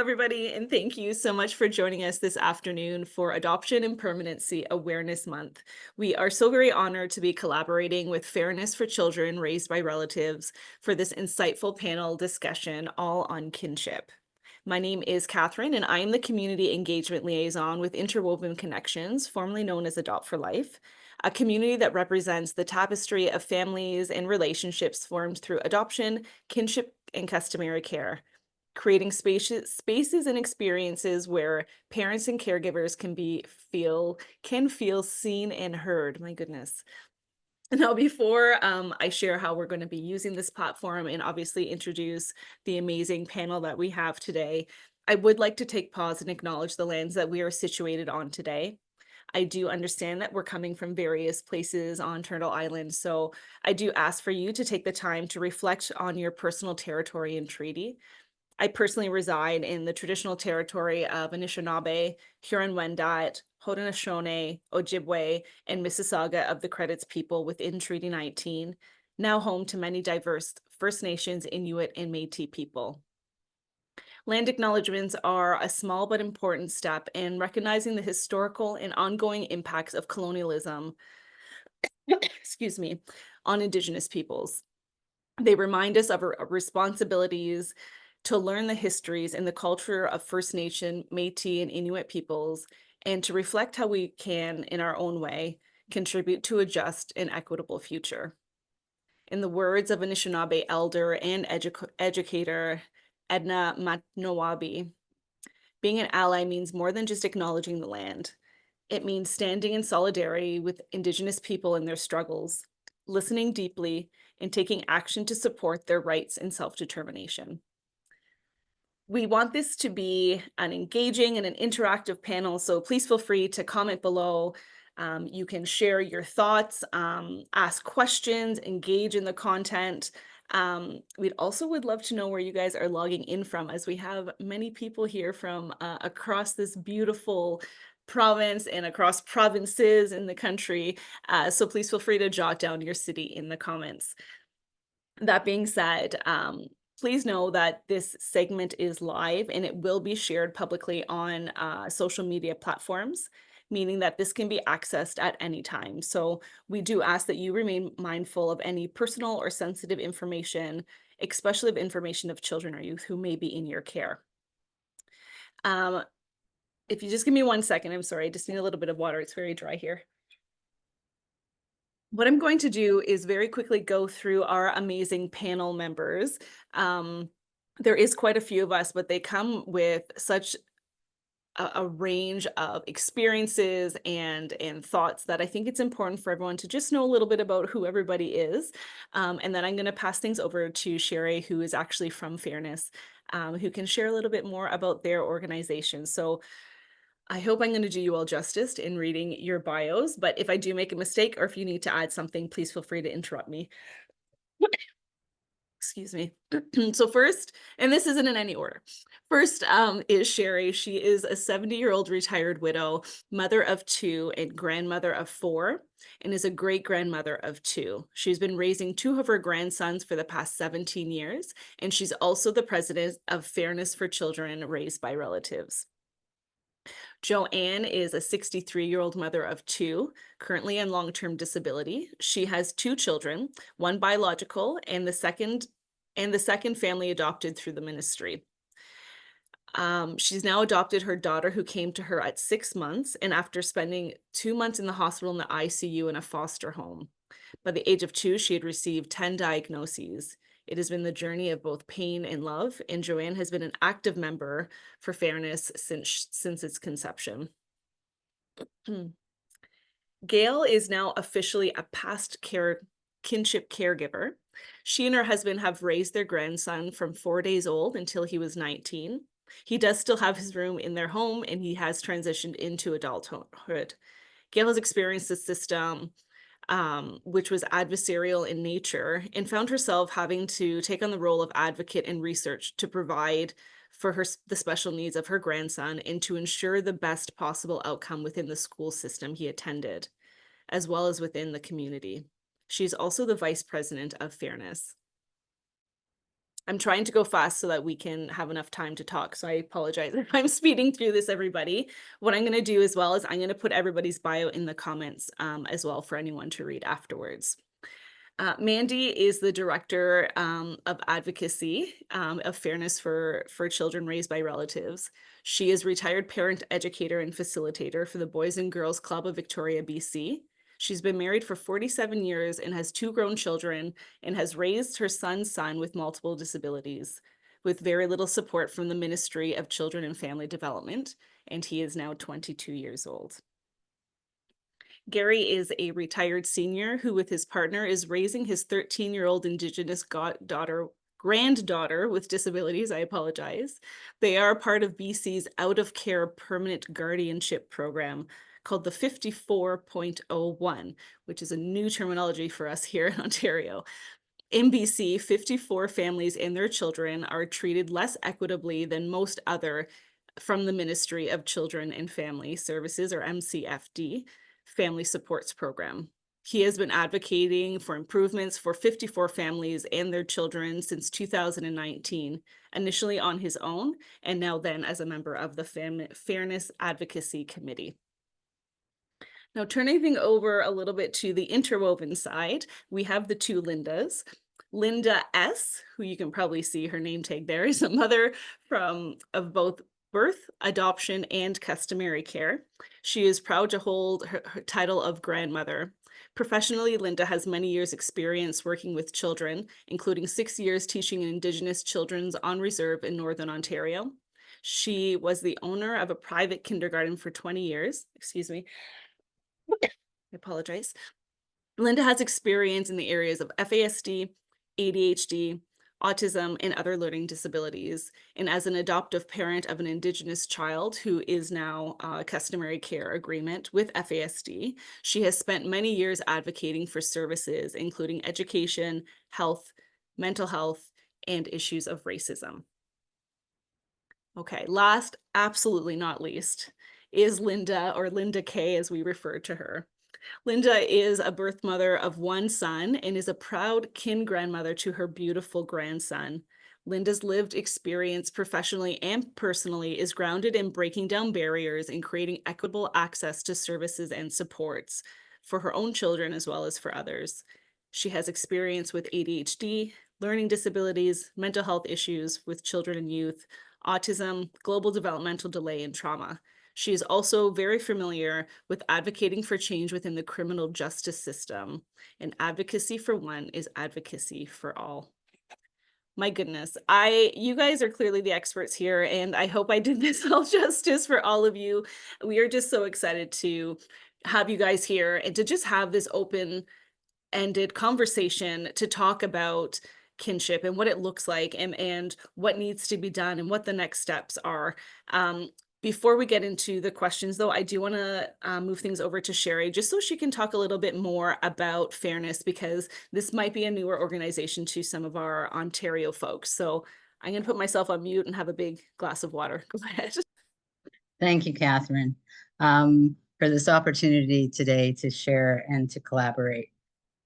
Everybody, and thank you so much for joining us this afternoon for Adoption and Permanency Awareness Month. We are so very honored to be collaborating with Fairness for Children Raised by Relatives for this insightful panel discussion, all on kinship. My name is Catherine, and I am the Community Engagement Liaison with Interwoven Connections, formerly known as Adopt for Life, a community that represents the tapestry of families and relationships formed through adoption, kinship, and customary care, creating spaces and experiences where parents and caregivers can feel seen and heard. My goodness. Now, before I share how we're going to be using this platform and obviously introduce the amazing panel that we have today, I would like to take pause and acknowledge the lands that we are situated on today. I do understand that we're coming from various places on Turtle Island, so I do ask for you to take the time to reflect on your personal territory and treaty. I personally reside in the traditional territory of Anishinaabe, Huron-Wendat, Haudenosaunee, Ojibwe, and Mississauga of the Credits people within Treaty 19, now home to many diverse First Nations, Inuit, and Métis people. Land acknowledgements are a small but important step in recognizing the historical and ongoing impacts of colonialism, excuse me, on Indigenous peoples. They remind us of our responsibilities to learn the histories and the culture of First Nation, Métis, and Inuit peoples, and to reflect how we can, in our own way, contribute to a just and equitable future. In the words of Anishinaabe elder and educator Edna Matnowabi, being an ally means more than just acknowledging the land. It means standing in solidarity with Indigenous people in their struggles, listening deeply, and taking action to support their rights and self-determination. We want this to be an engaging and an interactive panel, so please feel free to comment below. You can share your thoughts, ask questions, engage in the content. We'd also would love to know where you guys are logging in from, as we have many people here from across this beautiful province and across provinces in the country. So please feel free to jot down your city in the comments. That being said, please know that this segment is live and it will be shared publicly on social media platforms, meaning that this can be accessed at any time. So we do ask that you remain mindful of any personal or sensitive information, especially of information of children or youth who may be in your care. If you just give me 1 second, I'm sorry, I just need a little bit of water. It's very dry here. What I'm going to do is very quickly go through our amazing panel members. There is quite a few of us, but they come with such a range of experiences and thoughts that I think it's important for everyone to just know a little bit about who everybody is. And then I'm going to pass things over to Sherry, who is actually from Fairness, who can share a little bit more about their organization. So I hope I'm going to do you all justice in reading your bios, but if I do make a mistake or if you need to add something, please feel free to interrupt me. Excuse me. So first, and this isn't in any order. First is Sherry. She is a 70-year-old retired widow, mother of 2 and grandmother of 4, and is a great-grandmother of 2. She's been raising 2 of her grandsons for the past 17 years, and she's also the president of Fairness for Children Raised by Relatives. Joanne is a 63-year-old mother of 2, currently in long-term disability. She has 2 children, one biological and the second family adopted through the ministry. She's now adopted her daughter, who came to her at 6 months, and after spending 2 months in the hospital in the ICU in a foster home. By the age of 2, she had received 10 diagnoses. It has been the journey of both pain and love, and Joanne has been an active member for Fairness since its conception. Gail is now officially a past kinship caregiver. She and her husband have raised their grandson from 4 days old until he was 19. He does still have his room in their home, and he has transitioned into adulthood. Gail has experienced the system, which was adversarial in nature, and found herself having to take on the role of advocate and research to provide for the special needs of her grandson and to ensure the best possible outcome within the school system he attended, as well as within the community. She's also the vice president of Fairness. I'm trying to go fast so that we can have enough time to talk. So I apologize if I'm speeding through this, everybody. What I'm going to do as well is I'm going to put everybody's bio in the comments as well for anyone to read afterwards. Mandy is the director of advocacy of Fairness for Children Raised by Relatives. She is retired parent educator and facilitator for the Boys and Girls Club of Victoria, BC. She's been married for 47 years and has 2 grown children and has raised her son's son with multiple disabilities with very little support from the Ministry of Children and Family Development, and he is now 22 years old. Gary is a retired senior who, with his partner, is raising his 13-year-old Indigenous granddaughter with disabilities. I apologize. They are part of BC's out of care permanent guardianship program called the 54.01, which is a new terminology for us here in Ontario. In BC, 54 families and their children are treated less equitably than most other from the Ministry of Children and Family Services, or MCFD, Family Supports Program. He has been advocating for improvements for 54 families and their children since 2019, initially on his own, and now then as a member of the Fairness Advocacy Committee. Now, turning things over a little bit to the interwoven side, we have the 2 Lindas. Linda S., who you can probably see her name tag there, is a mother of both birth, adoption, and customary care. She is proud to hold her title of grandmother. Professionally, Linda has many years' experience working with children, including 6 years teaching Indigenous children's on reserve in Northern Ontario. She was the owner of a private kindergarten for 20 years. Excuse me. I apologize. Linda has experience in the areas of FASD, ADHD, autism, and other learning disabilities. And as an adoptive parent of an Indigenous child who is now a customary care agreement with FASD, she has spent many years advocating for services, including education, health, mental health, and issues of racism. Okay, last, absolutely not least, is Linda, or Linda K, as we refer to her. Linda is a birth mother of 1 son and is a proud kin grandmother to her beautiful grandson. Linda's lived experience professionally and personally is grounded in breaking down barriers and creating equitable access to services and supports for her own children as well as for others. She has experience with ADHD, learning disabilities, mental health issues with children and youth, autism, global developmental delay, and trauma. She is also very familiar with advocating for change within the criminal justice system. And advocacy for one is advocacy for all. My goodness, you guys are clearly the experts here, and I hope I did this all justice for all of you. We are just so excited to have you guys here and to just have this open-ended conversation to talk about kinship and what it looks like and what needs to be done and what the next steps are. Before we get into the questions, though, I do want to move things over to Sherry, just so she can talk a little bit more about Fairness, because this might be a newer organization to some of our Ontario folks. So I'm going to put myself on mute and have a big glass of water. Go ahead. Thank you, Catherine, for this opportunity today to share and to collaborate.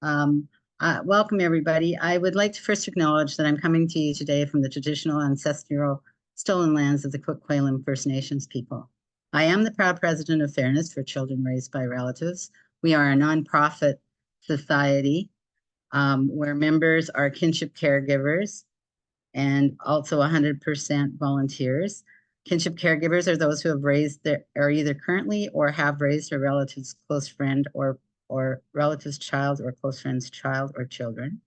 Welcome, everybody. I would like to first acknowledge that I'm coming to you today from the traditional ancestral stolen lands of the Coquitlam First Nations people. I am the proud president of Fairness for Children Raised by Relatives. We are a nonprofit society where members are kinship caregivers and also 100% volunteers. Kinship caregivers are those who have are either currently or have raised a relative's close friend or relative's child or close friend's child or children.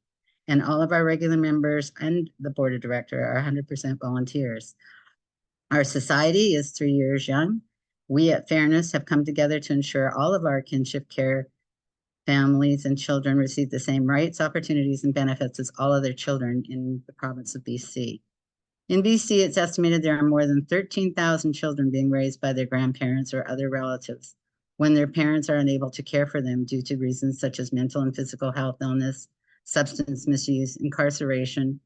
And all of our regular members and the board of directors are 100% volunteers. Our society is 3 years young. We at Fairness have come together to ensure all of our kinship care families and children receive the same rights, opportunities, and benefits as all other children in the province of BC. In BC, it's estimated there are more than 13,000 children being raised by their grandparents or other relatives when their parents are unable to care for them due to reasons such as mental and physical health illness, substance misuse, incarceration,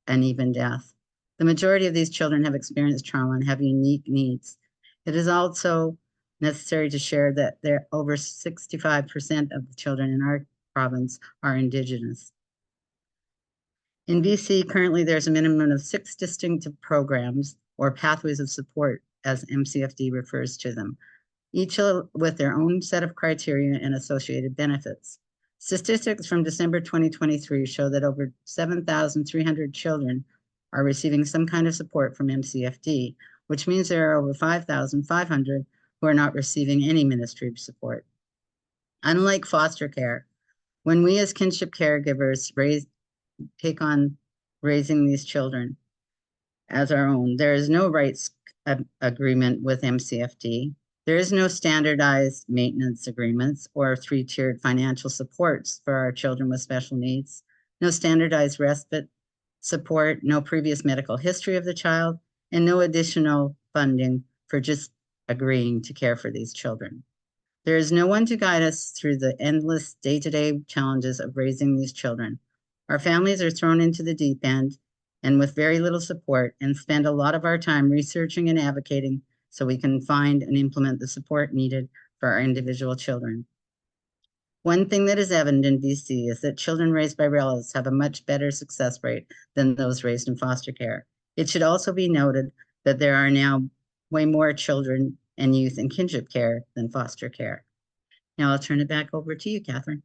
and even death. The majority of these children have experienced trauma and have unique needs. It is also necessary to share that over 65% of the children in our province are Indigenous. In BC, currently there's a minimum of 6 distinctive programs or pathways of support, as MCFD refers to them, each with their own set of criteria and associated benefits. Statistics from December 2023 show that over 7,300 children are receiving some kind of support from MCFD, which means there are over 5,500 who are not receiving any ministry support. Unlike foster care, when we as kinship caregivers take on raising these children as our own, there is no rights agreement with MCFD. There is no standardized maintenance agreements or 3-tiered financial supports for our children with special needs, no standardized respite support, no previous medical history of the child, and no additional funding for just agreeing to care for these children. There is no one to guide us through the endless day-to-day challenges of raising these children. Our families are thrown into the deep end and with very little support, and spend a lot of our time researching and advocating so we can find and implement the support needed for our individual children. One thing that is evident in BC is that children raised by relatives have a much better success rate than those raised in foster care. It should also be noted that there are now way more children and youth in kinship care than foster care. Now I'll turn it back over to you, Catherine.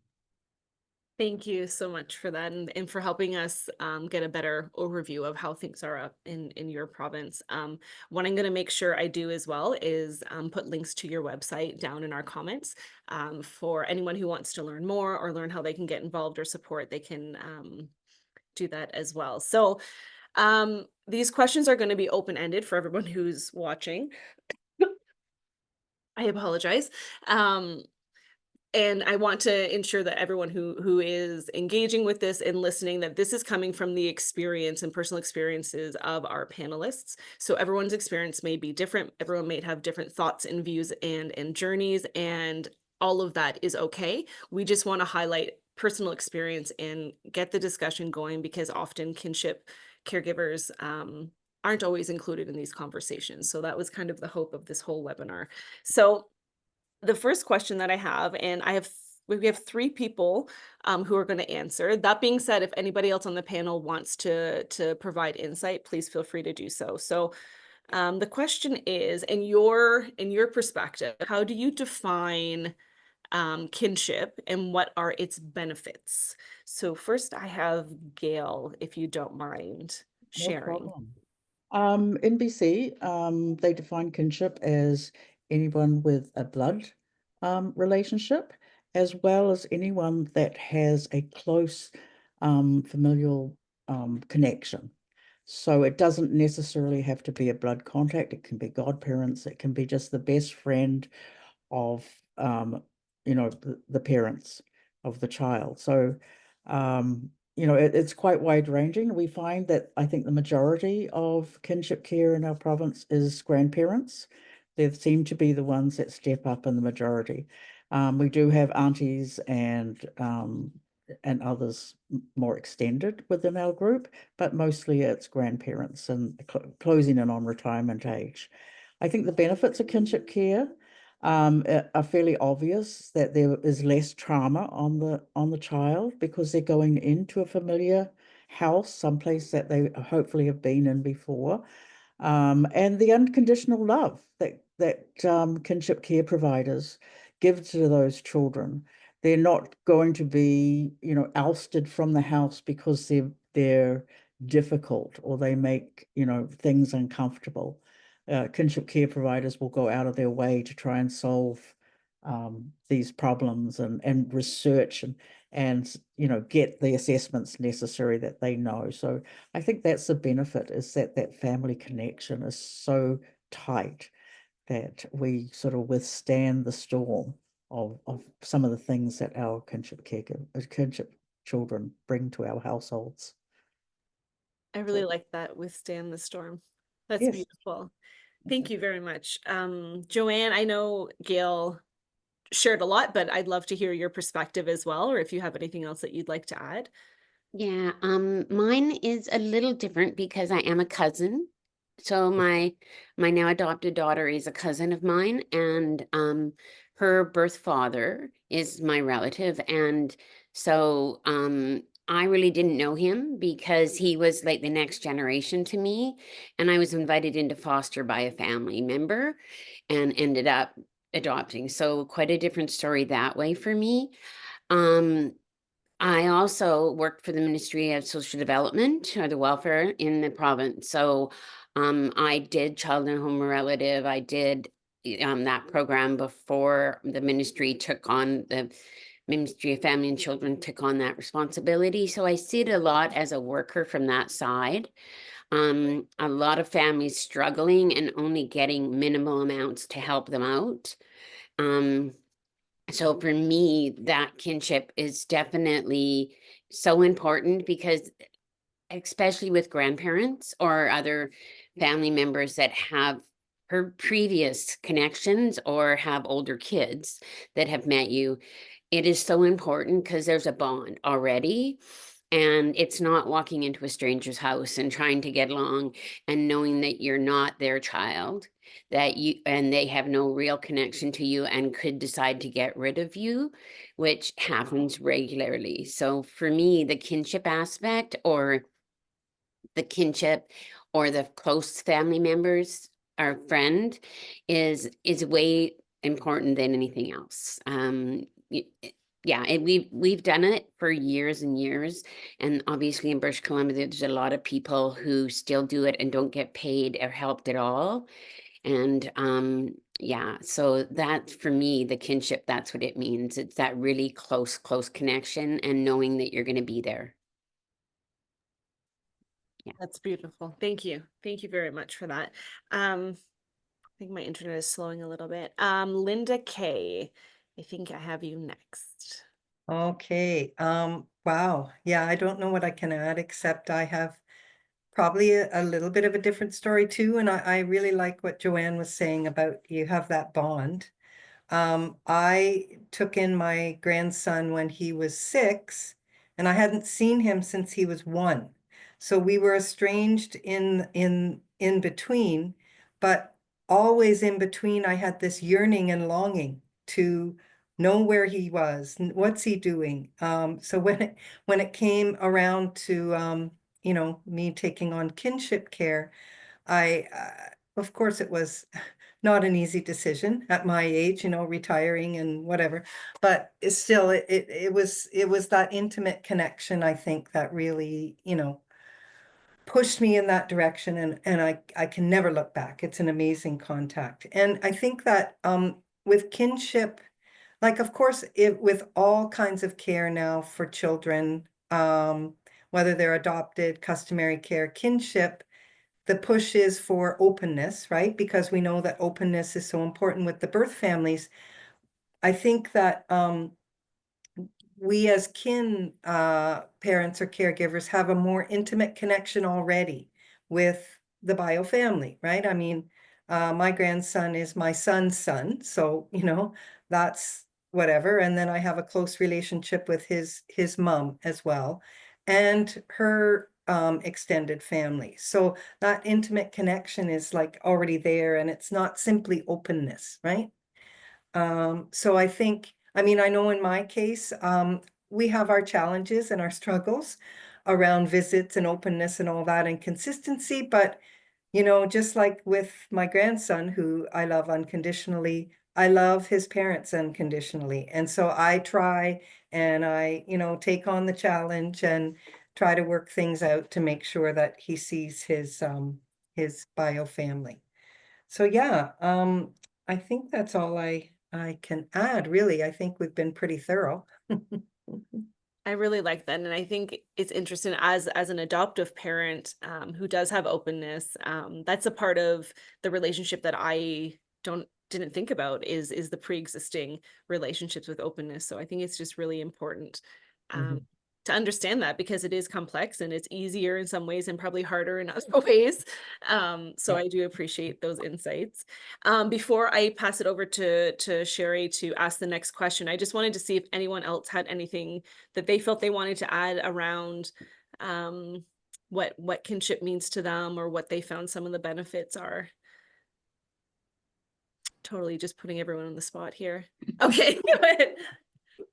Thank you so much for that, and for helping us get a better overview of how things are up in your province. What I'm going to make sure I do as well is put links to your website down in our comments for anyone who wants to learn more or learn how they can get involved or support. They can do that as well. So these questions are going to be open-ended for everyone who's watching. I apologize. And I want to ensure that everyone who is engaging with this and listening, that this is coming from the experience and personal experiences of our panelists. So everyone's experience may be different. Everyone may have different thoughts and views and journeys, and all of that is okay. We just want to highlight personal experience and get the discussion going, because often kinship caregivers aren't always included in these conversations. So that was kind of the hope of this whole webinar. So the first question that I have, and we have 3 people who are going to answer. That being said, if anybody else on the panel wants to provide insight, please feel free to do so. So the question is, in your perspective, how do you define kinship and what are its benefits? So first I have Gail, if you don't mind No sharing. problem. In BC, they define kinship as anyone with a blood relationship, as well as anyone that has a close familial connection. So it doesn't necessarily have to be a blood contact. It can be godparents. It can be just the best friend of the parents of the child. So it's quite wide ranging. We find that I think the majority of kinship care in our province is grandparents. They seem to be the ones that step up in the majority. We do have aunties and others more extended within our group, but mostly it's grandparents and closing in on retirement age. I think the benefits of kinship care are fairly obvious, that there is less trauma on the child because they're going into a familiar house, someplace that they hopefully have been in before, and the unconditional love that kinship care providers give to those children. They're not going to be, ousted from the house because they're difficult or they make, things uncomfortable. Kinship care providers will go out of their way to try and solve these problems and research and get the assessments necessary that they know. So I think that's the benefit, is that family connection is so tight that we sort of withstand the storm of some of the things that our kinship children bring to our households. I really like that, withstand the storm. That's Yes. beautiful. Thank you very much. Joanne, I know Gail shared a lot, but I'd love to hear your perspective as well, or if you have anything else that you'd like to add. Yeah, mine is a little different because I am a cousin. So my now adopted daughter is a cousin of mine, and her birth father is my relative, and so I really didn't know him because he was like the next generation to me. And I was invited into foster by a family member and ended up adopting. So quite a different story that way for me. Um, I also worked for the Ministry of Social Development or the welfare in the province. So I did child and home relative. I did that program before the ministry took on the Ministry of Family and Children took on that responsibility. So I see it a lot as a worker from that side. A lot of families struggling and only getting minimal amounts to help them out. So for me, that kinship is definitely so important because especially with grandparents or other family members that have her previous connections or have older kids that have met you, it is so important because there's a bond already. And it's not walking into a stranger's house and trying to get along and knowing that you're not their child, that you and they have no real connection to you and could decide to get rid of you, which happens regularly. So for me, the kinship aspect or the kinship or the close family members or friend is way important than anything else. Yeah, and we've done it for years and years, and obviously in British Columbia, there's a lot of people who still do it and don't get paid or helped at all. And yeah, so that for me, the kinship, that's what it means. It's that really close connection and knowing that you're going to be there. That's beautiful. Thank you. Thank you very much for that. I think my internet is slowing a little bit. Linda Kay, I think I have you next. Okay. Wow. Yeah, I don't know what I can add, except I have probably a little bit of a different story too. And I really like what Joanne was saying about you have that bond. I took in my grandson when he was 6, and I hadn't seen him since he was 1. So we were estranged in between, but always in between, I had this yearning and longing to know where he was, what's he doing. So when it came around to me taking on kinship care, I of course it was not an easy decision at my age, retiring and whatever, but it's still it was that intimate connection, I think, that really, pushed me in that direction, and I can never look back. It's an amazing contact. And I think that with kinship, like, of course, with all kinds of care now for children, whether they're adopted, customary care, kinship, the push is for openness, right? Because we know that openness is so important with the birth families. I think that we as parents or caregivers have a more intimate connection already with the bio family, right? I mean, my grandson is my son's son, so that's whatever. And then I have a close relationship with his mom as well, and her extended family. So that intimate connection is like already there, and it's not simply openness, right? So I think, I mean, I know in my case, we have our challenges and our struggles around visits and openness and all that and consistency, but just like with my grandson, who I love unconditionally, I love his parents unconditionally. And so I try and I, take on the challenge and try to work things out to make sure that he sees his bio family. So yeah, I think that's all I can add, really. I think we've been pretty thorough. I really like that. And I think it's interesting as an adoptive parent who does have openness, that's a part of the relationship that I didn't think about is the pre-existing relationships with openness. So I think it's just really important to understand that, because it is complex and it's easier in some ways and probably harder in other ways. So I do appreciate those insights. Before I pass it over to Sherry to ask the next question, I just wanted to see if anyone else had anything that they felt they wanted to add around what kinship means to them, or what they found some of the benefits are. Totally just putting everyone on the spot here. Okay,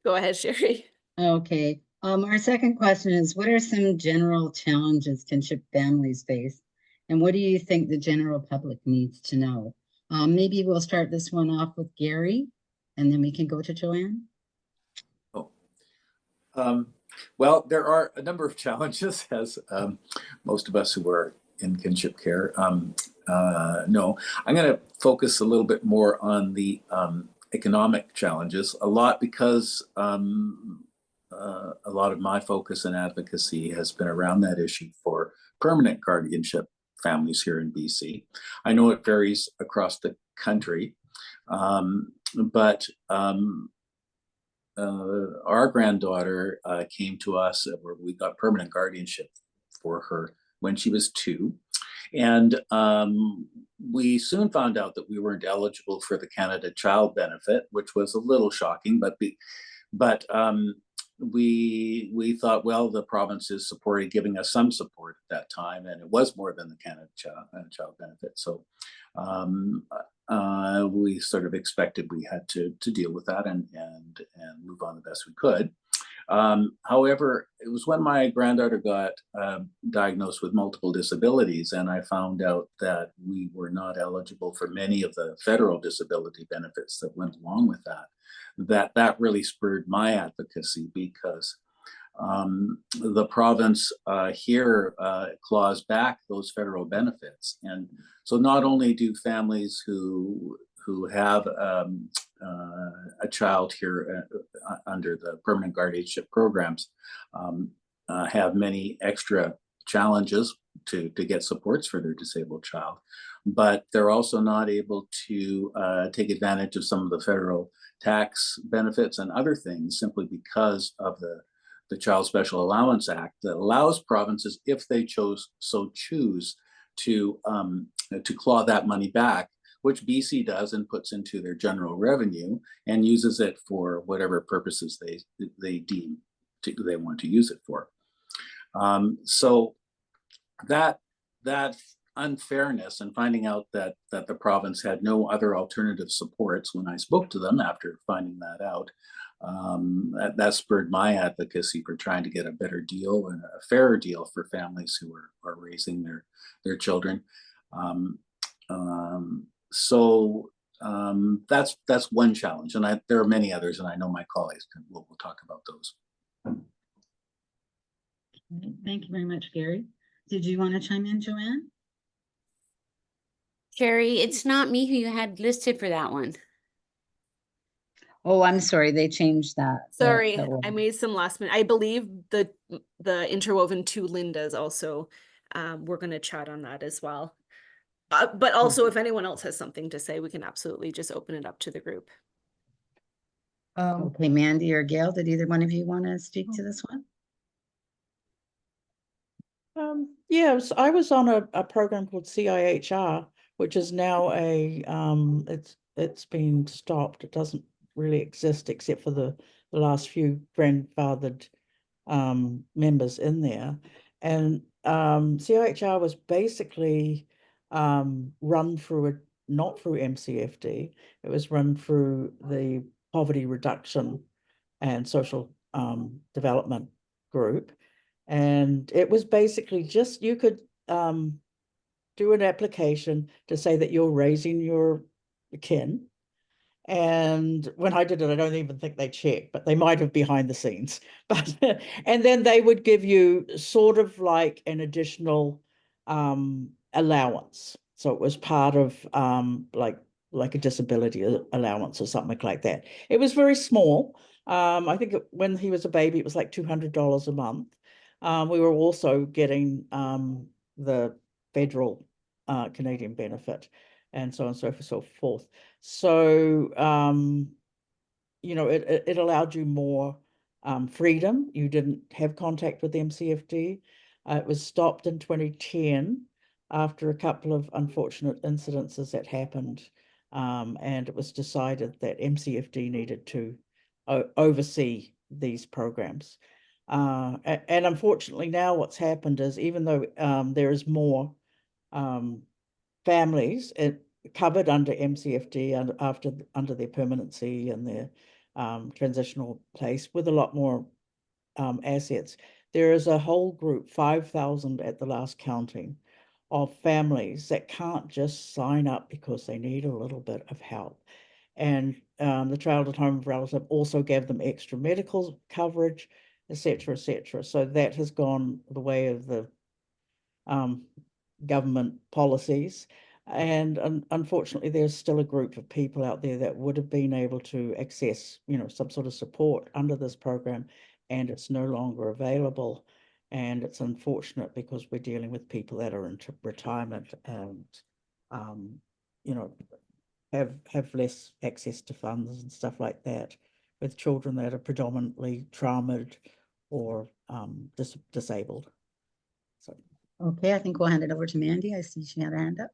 go ahead, Sherry. Okay. Our second question is, what are some general challenges kinship families face? And what do you think the general public needs to know? Maybe we'll start this one off with Gary, and then we can go to Joanne. Oh. Well, there are a number of challenges, as most of us who are in kinship care know. I'm going to focus a little bit more on the economic challenges, a lot because a lot of my focus and advocacy has been around that issue for permanent guardianship families here in BC. I know it varies across the country, but our granddaughter came to us where we got permanent guardianship for her when she was 2. And we soon found out that we weren't eligible for the Canada Child Benefit, which was a little shocking, but we thought, well, the province is giving us some support at that time, and it was more than the Canada Child Benefit. So we sort of expected we had to deal with that and move on the best we could. However, it was when my granddaughter got diagnosed with multiple disabilities, and I found out that we were not eligible for many of the federal disability benefits that went along with that really spurred my advocacy, because the province here claws back those federal benefits. And so not only do families who have a child here under the permanent guardianship programs have many extra challenges to get supports for their disabled child, but they're also not able to take advantage of some of the federal tax benefits and other things simply because of the Child Special Allowance Act that allows provinces, if they choose to claw that money back, which BC does and puts into their general revenue and uses it for whatever purposes they deem they want to use it for. So that unfairness, and finding out that the province had no other alternative supports when I spoke to them after finding that out, that spurred my advocacy for trying to get a better deal and a fairer deal for families who are raising their children. So that's one challenge, and there are many others, and I know my colleagues will talk about those. Thank you very much, Gary. Did you want to chime in, Joanne? Sherry, it's not me who you had listed for that one. Oh, I'm sorry, they changed that. Sorry, I made some last minute. I believe the interwoven 2 Lindas also. We're going to chat on that as well. But also, if anyone else has something to say, we can absolutely just open it up to the group. Okay, Mandy or Gail, did either one of you want to speak to this one? Yes, I was on a program called CIHR, which is now it's been stopped. It doesn't really exist except for the last few grandfathered members in there. And CIHR was basically run through not through MCFD. It was run through the Poverty Reduction and Social Development group. And it was basically just, you could do an application to say that you're raising your kin. And when I did it, I don't even think they checked, but they might have behind the scenes. But and then they would give you sort of like an additional allowance. So it was part of like a disability allowance or something like that. It was very small. I think when he was a baby, it was like $200 a month. We were also getting the federal Canadian benefit, and so on and so forth. So, you know, it allowed you more freedom. You didn't have contact with MCFD. It was stopped in 2010 after a couple of unfortunate incidences that happened. And it was decided that MCFD needed to oversee these programs. And unfortunately now what's happened is, even though there is more families covered under MCFD under their permanency and their transitional place, with a lot more assets. There is a whole group, 5,000 at the last counting, of families that can't just sign up because they need a little bit of help. And the Child at Home Relative also gave them extra medical coverage, etc., etc. So that has gone the way of the government policies. And unfortunately, there's still a group of people out there that would have been able to access, some sort of support under this program, and it's no longer available. And it's unfortunate because we're dealing with people that are into retirement and, have less access to funds and stuff like that, with children that are predominantly traumatized or disabled. So. Okay, I think we'll hand it over to Mandy. I see she had a hand up.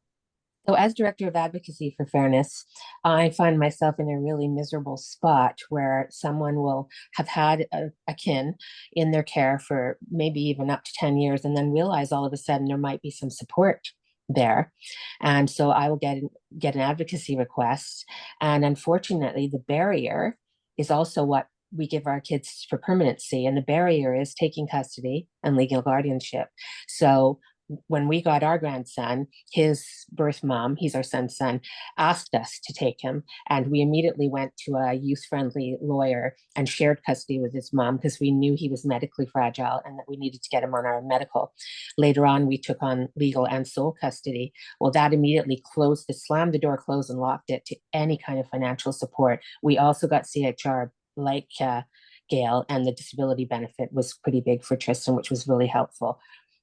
So as Director of Advocacy for Fairness, I find myself in a really miserable spot where someone will have had a kin in their care for maybe even up to 10 years and then realize all of a sudden there might be some support there. And so I will get an advocacy request. And unfortunately, the barrier is also what we give our kids for permanency. And the barrier is taking custody and legal guardianship. So when we got our grandson, his birth mom, he's our son's son, asked us to take him. And we immediately went to a youth-friendly lawyer and shared custody with his mom because we knew he was medically fragile and that we needed to get him on our medical. Later on, we took on legal and sole custody. Well, that immediately slammed the door closed and locked it to any kind of financial support. We also got CHR like Gail, and the disability benefit was pretty big for Tristan, which was really helpful.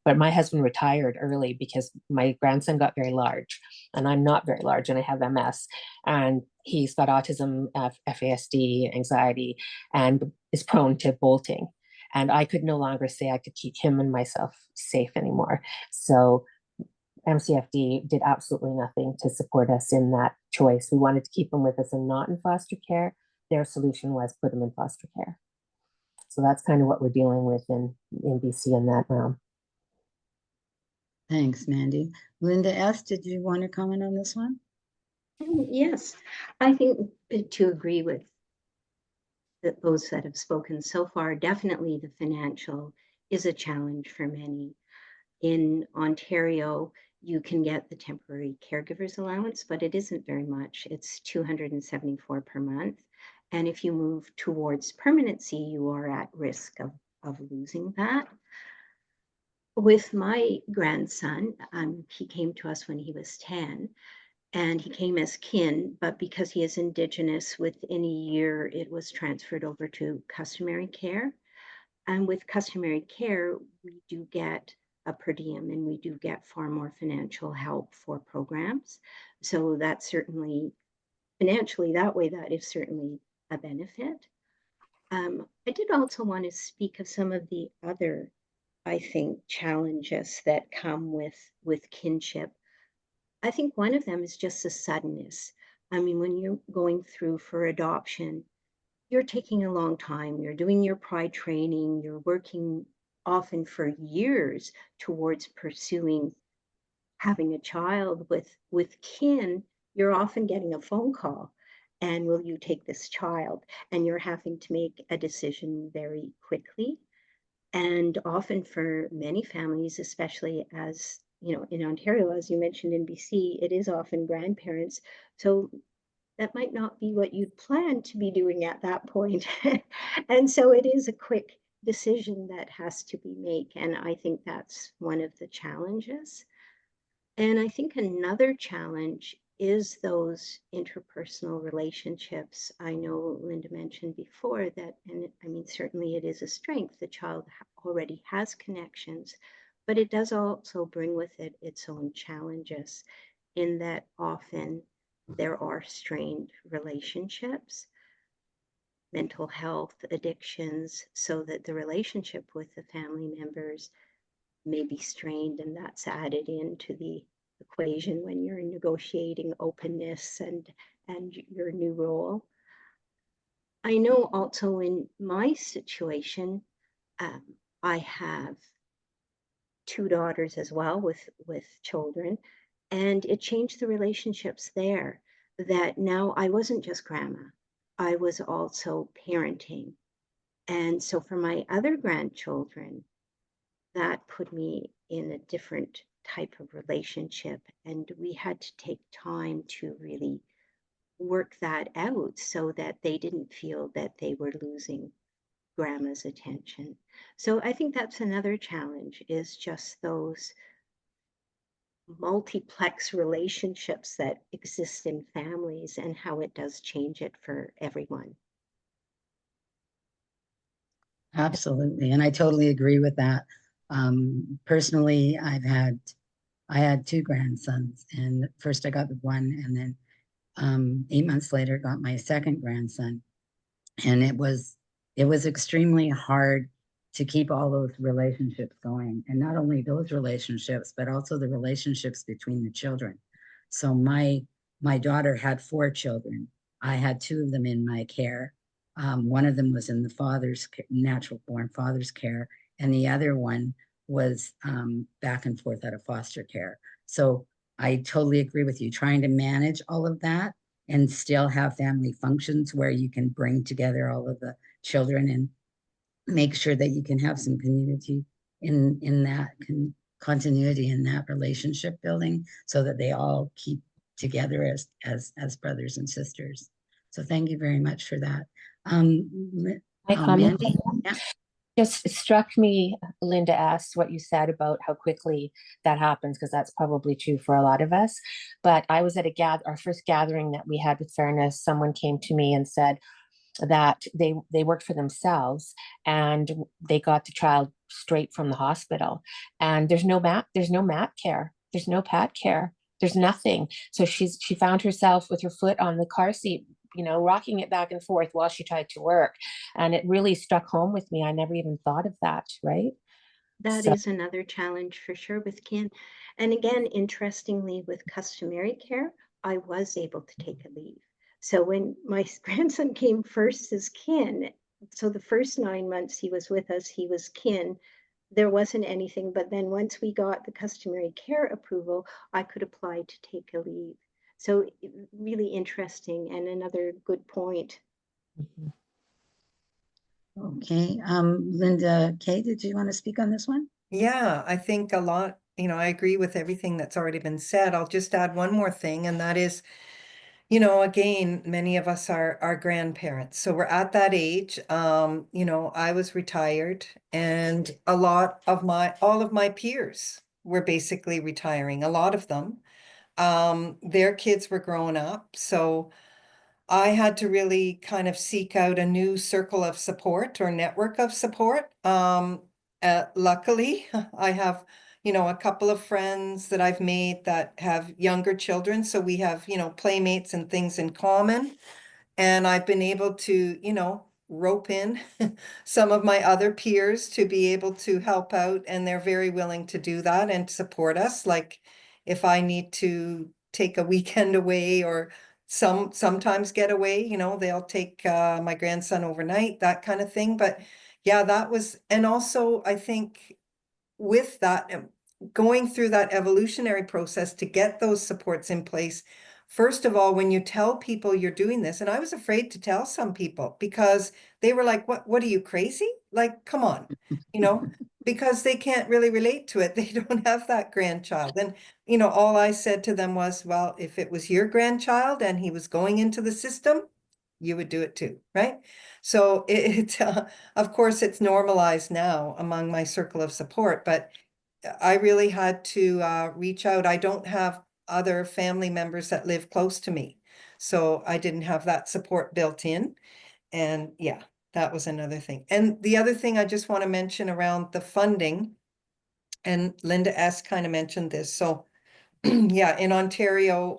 But my husband retired early because my grandson got very large and I'm not very large and I have MS, and he's got autism, FASD, anxiety, and is prone to bolting. And I could no longer say I could keep him and myself safe anymore. So MCFD did absolutely nothing to support us in that choice. We wanted to keep him with us and not in foster care. Their solution was put him in foster care. So that's kind of what we're dealing with in BC in that realm. Thanks, Mandy. Linda S., did you want to comment on this one? Yes, I think to agree with those that have spoken so far, definitely the financial is a challenge for many. In Ontario, you can get the temporary caregivers allowance, but it isn't very much. It's $274 per month. And if you move towards permanency, you are at risk of losing that. With my grandson, he came to us when he was 10, and he came as kin, but because he is Indigenous, within a year, it was transferred over to customary care. And with customary care, we do get a per diem and we do get far more financial help for programs. So that's certainly, financially that way, that is certainly a benefit. I did also want to speak of some of the other, I think, challenges that come with kinship. I think one of them is just the suddenness. I mean, when you're going through for adoption, you're taking a long time. You're doing your pride training. You're working often for years towards pursuing having a child. With kin, you're often getting a phone call and will you take this child? And you're having to make a decision very quickly. And often for many families, especially as in Ontario, as you mentioned in BC, it is often grandparents. So that might not be what you'd planned to be doing at that point. And so it is a quick decision that has to be made. And I think that's one of the challenges. And I think another challenge is those interpersonal relationships. I know Linda mentioned before that, and I mean, certainly it is a strength. The child already has connections, but it does also bring with it its own challenges in that often there are strained relationships, mental health, addictions, so that the relationship with the family members may be strained, and that's added into the equation when you're negotiating openness and your new role. I know also in my situation, I have 2 daughters as well with children, and it changed the relationships there, that now I wasn't just grandma, I was also parenting. And so for my other grandchildren, that put me in a different type of relationship. And we had to take time to really work that out so that they didn't feel that they were losing grandma's attention. So I think that's another challenge, is just those multiplex relationships that exist in families and how it does change it for everyone. Absolutely. And I totally agree with that. Personally, I had two grandsons, and first I got the one, and then 8 months later got my second grandson. And it was extremely hard to keep all those relationships going. And not only those relationships, but also the relationships between the children. So my daughter had 4 children. I had 2 of them in my care. One of them was in the natural born father's care, and the other one was back and forth out of foster care. So I totally agree with you. Trying to manage all of that and still have family functions where you can bring together all of the children and make sure that you can have some community in that continuity in that relationship building, so that they all keep together as brothers and sisters. So thank you very much for that. My comment Mandy? Yeah. just struck me, Linda asked what you said about how quickly that happens, because that's probably true for a lot of us. But I was at our first gathering that we had with Fairness. Someone came to me and said that they worked for themselves and they got the child straight from the hospital, and there's no mat care, there's no pat care, there's nothing. So she found herself with her foot on the car seat, rocking it back and forth while she tried to work. And it really struck home with me. I never even thought of that, right? That So is another challenge for sure with kin. And again, interestingly, with customary care, I was able to take a leave. So when my grandson came first as kin, so the first 9 months he was with us, he was kin, there wasn't anything. But then once we got the customary care approval, I could apply to take a leave. So really interesting, and another good point. mhm. Okay. Linda Kay, did you want to speak on this one? Yeah, I think a lot, I agree with everything that's already been said. I'll just add one more thing, and that is, again, many of us are grandparents. So we're at that age. I was retired, and all of my peers were basically retiring, a lot of them. Their kids were growing up. So I had to really kind of seek out a new circle of support or network of support. Luckily, I have, a couple of friends that I've made that have younger children. So we have, playmates and things in common. And I've been able to, rope in some of my other peers to be able to help out. And they're very willing to do that and support us. Like if I need to take a weekend away or sometimes get away, they'll take my grandson overnight, that kind of thing. But yeah, and also I think with that, going through that evolutionary process to get those supports in place, first of all, when you tell people you're doing this, and I was afraid to tell some people because they were like, what are you, crazy? Like, come on, because they can't really relate to it. They don't have that grandchild. And, all I said to them was, well, if it was your grandchild and he was going into the system, you would do it too, right? So of course, it's normalized now among my circle of support, but I really had to reach out. I don't have other family members that live close to me, so I didn't have that support built in. And yeah, that was another thing. And the other thing I just want to mention around the funding, and Linda S. kind of mentioned this. So yeah, in Ontario,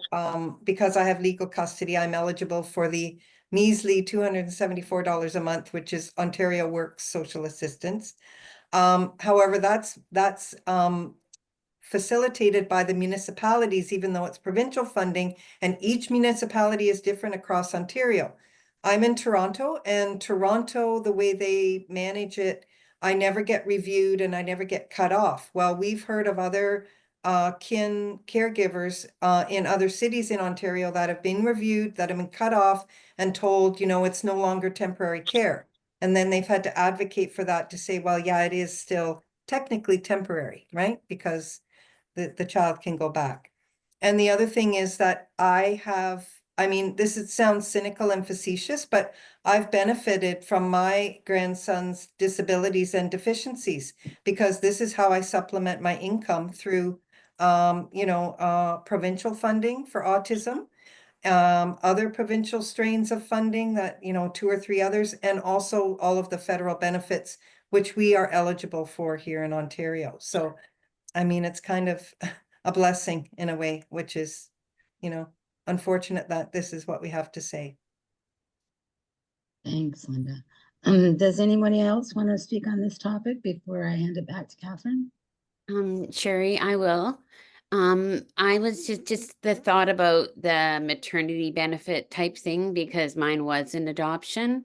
because I have legal custody, I'm eligible for the measly $274 a month, which is Ontario Works Social Assistance. However, that's facilitated by the municipalities, even though it's provincial funding, and each municipality is different across Ontario. I'm in Toronto, and Toronto, the way they manage it, I never get reviewed and I never get cut off. Well, we've heard of other kin caregivers in other cities in Ontario that have been reviewed, that have been cut off and told, it's no longer temporary care. And then they've had to advocate for that to say, well, yeah, it is still technically temporary, right? Because the child can go back. And the other thing is that I mean, sounds cynical and facetious, but I've benefited from my grandson's disabilities and deficiencies because this is how I supplement my income through, provincial funding for autism, other provincial strains of funding that, 2 or 3 others, and also all of the federal benefits, which we are eligible for here in Ontario. So, I mean, it's kind of a blessing in a way, which is, unfortunate that this is what we have to say. Thanks, Linda. Does anybody else want to speak on this topic before I hand it back to Catherine? Sherry, I will. I was just the thought about the maternity benefit type thing because mine was an adoption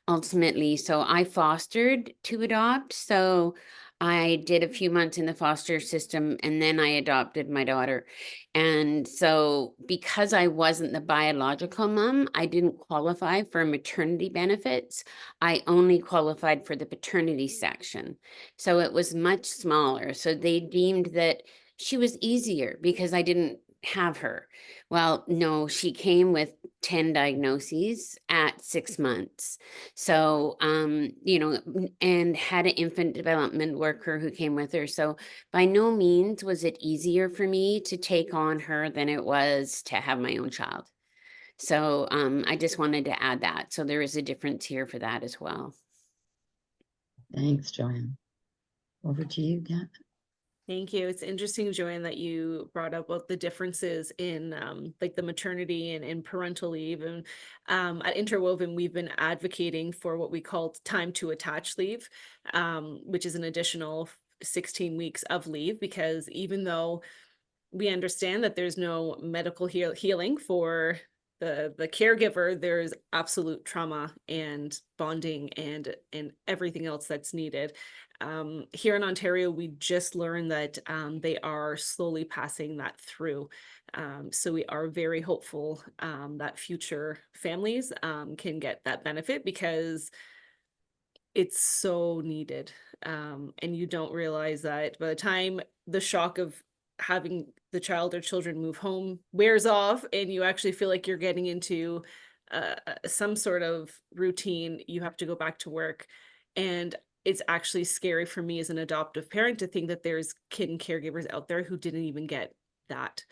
ultimately. So I fostered to adopt. So I did a few months in the foster system and then I adopted my daughter. And so because I wasn't the biological mom, I didn't qualify for maternity benefits. I only qualified for the paternity section. So it was much smaller. So they deemed that she was easier because I didn't have her. Well, no, she came with 10 diagnoses at 6 months. So, and had an infant development worker who came with her. So by no means was it easier for me to take on her than it was to have my own child. So I just wanted to add that. So there is a difference here for that as well. Thanks, Joanne. Over to you, Kat. Thank you. It's interesting, Joanne, that you brought up about the differences in like the maternity and parental leave. And at Interwoven, we've been advocating for what we call time to attach leave, which is an additional 16 weeks of leave, because even though we understand that there's no medical healing for the caregiver, there's absolute trauma and bonding and everything else that's needed. Here in Ontario, we just learned that they are slowly passing that through. So we are very hopeful that future families can get that benefit because it's so needed. And you don't realize that by the time the shock of having the child or children move home wears off and you actually feel like you're getting into some sort of routine, you have to go back to work. And it's actually scary for me as an adoptive parent to think that there's kid and caregivers out there who didn't even get that.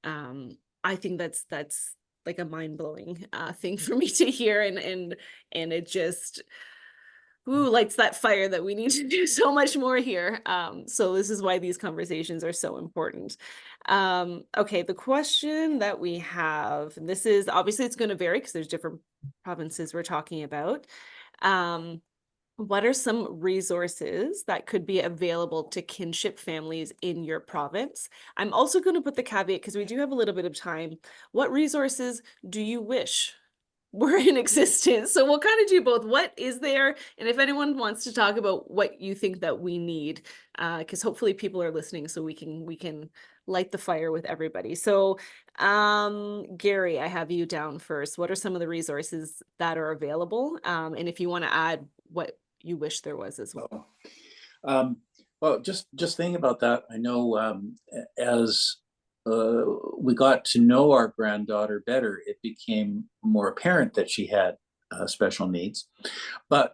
I think that's like a mind-blowing thing for me to hear, and it just lights that fire that we need to do so much more here. So this is why these conversations are so important. Okay, the question that we have, and this is obviously it's going to vary because there's different provinces we're talking about. What are some resources that could be available to kinship families in your province? I'm also going to put the caveat, because we do have a little bit of time. What resources do you wish were in existence? So we'll kind of do both. What is there? And if anyone wants to talk about what you think that we need, because hopefully people are listening so we can light the fire with everybody. So Gary, I have you down first. What are some of the resources that are available? And if you want to add what you wish there was as well. Well, just thinking about that, I know as we got to know our granddaughter better, it became more apparent that she had special needs. But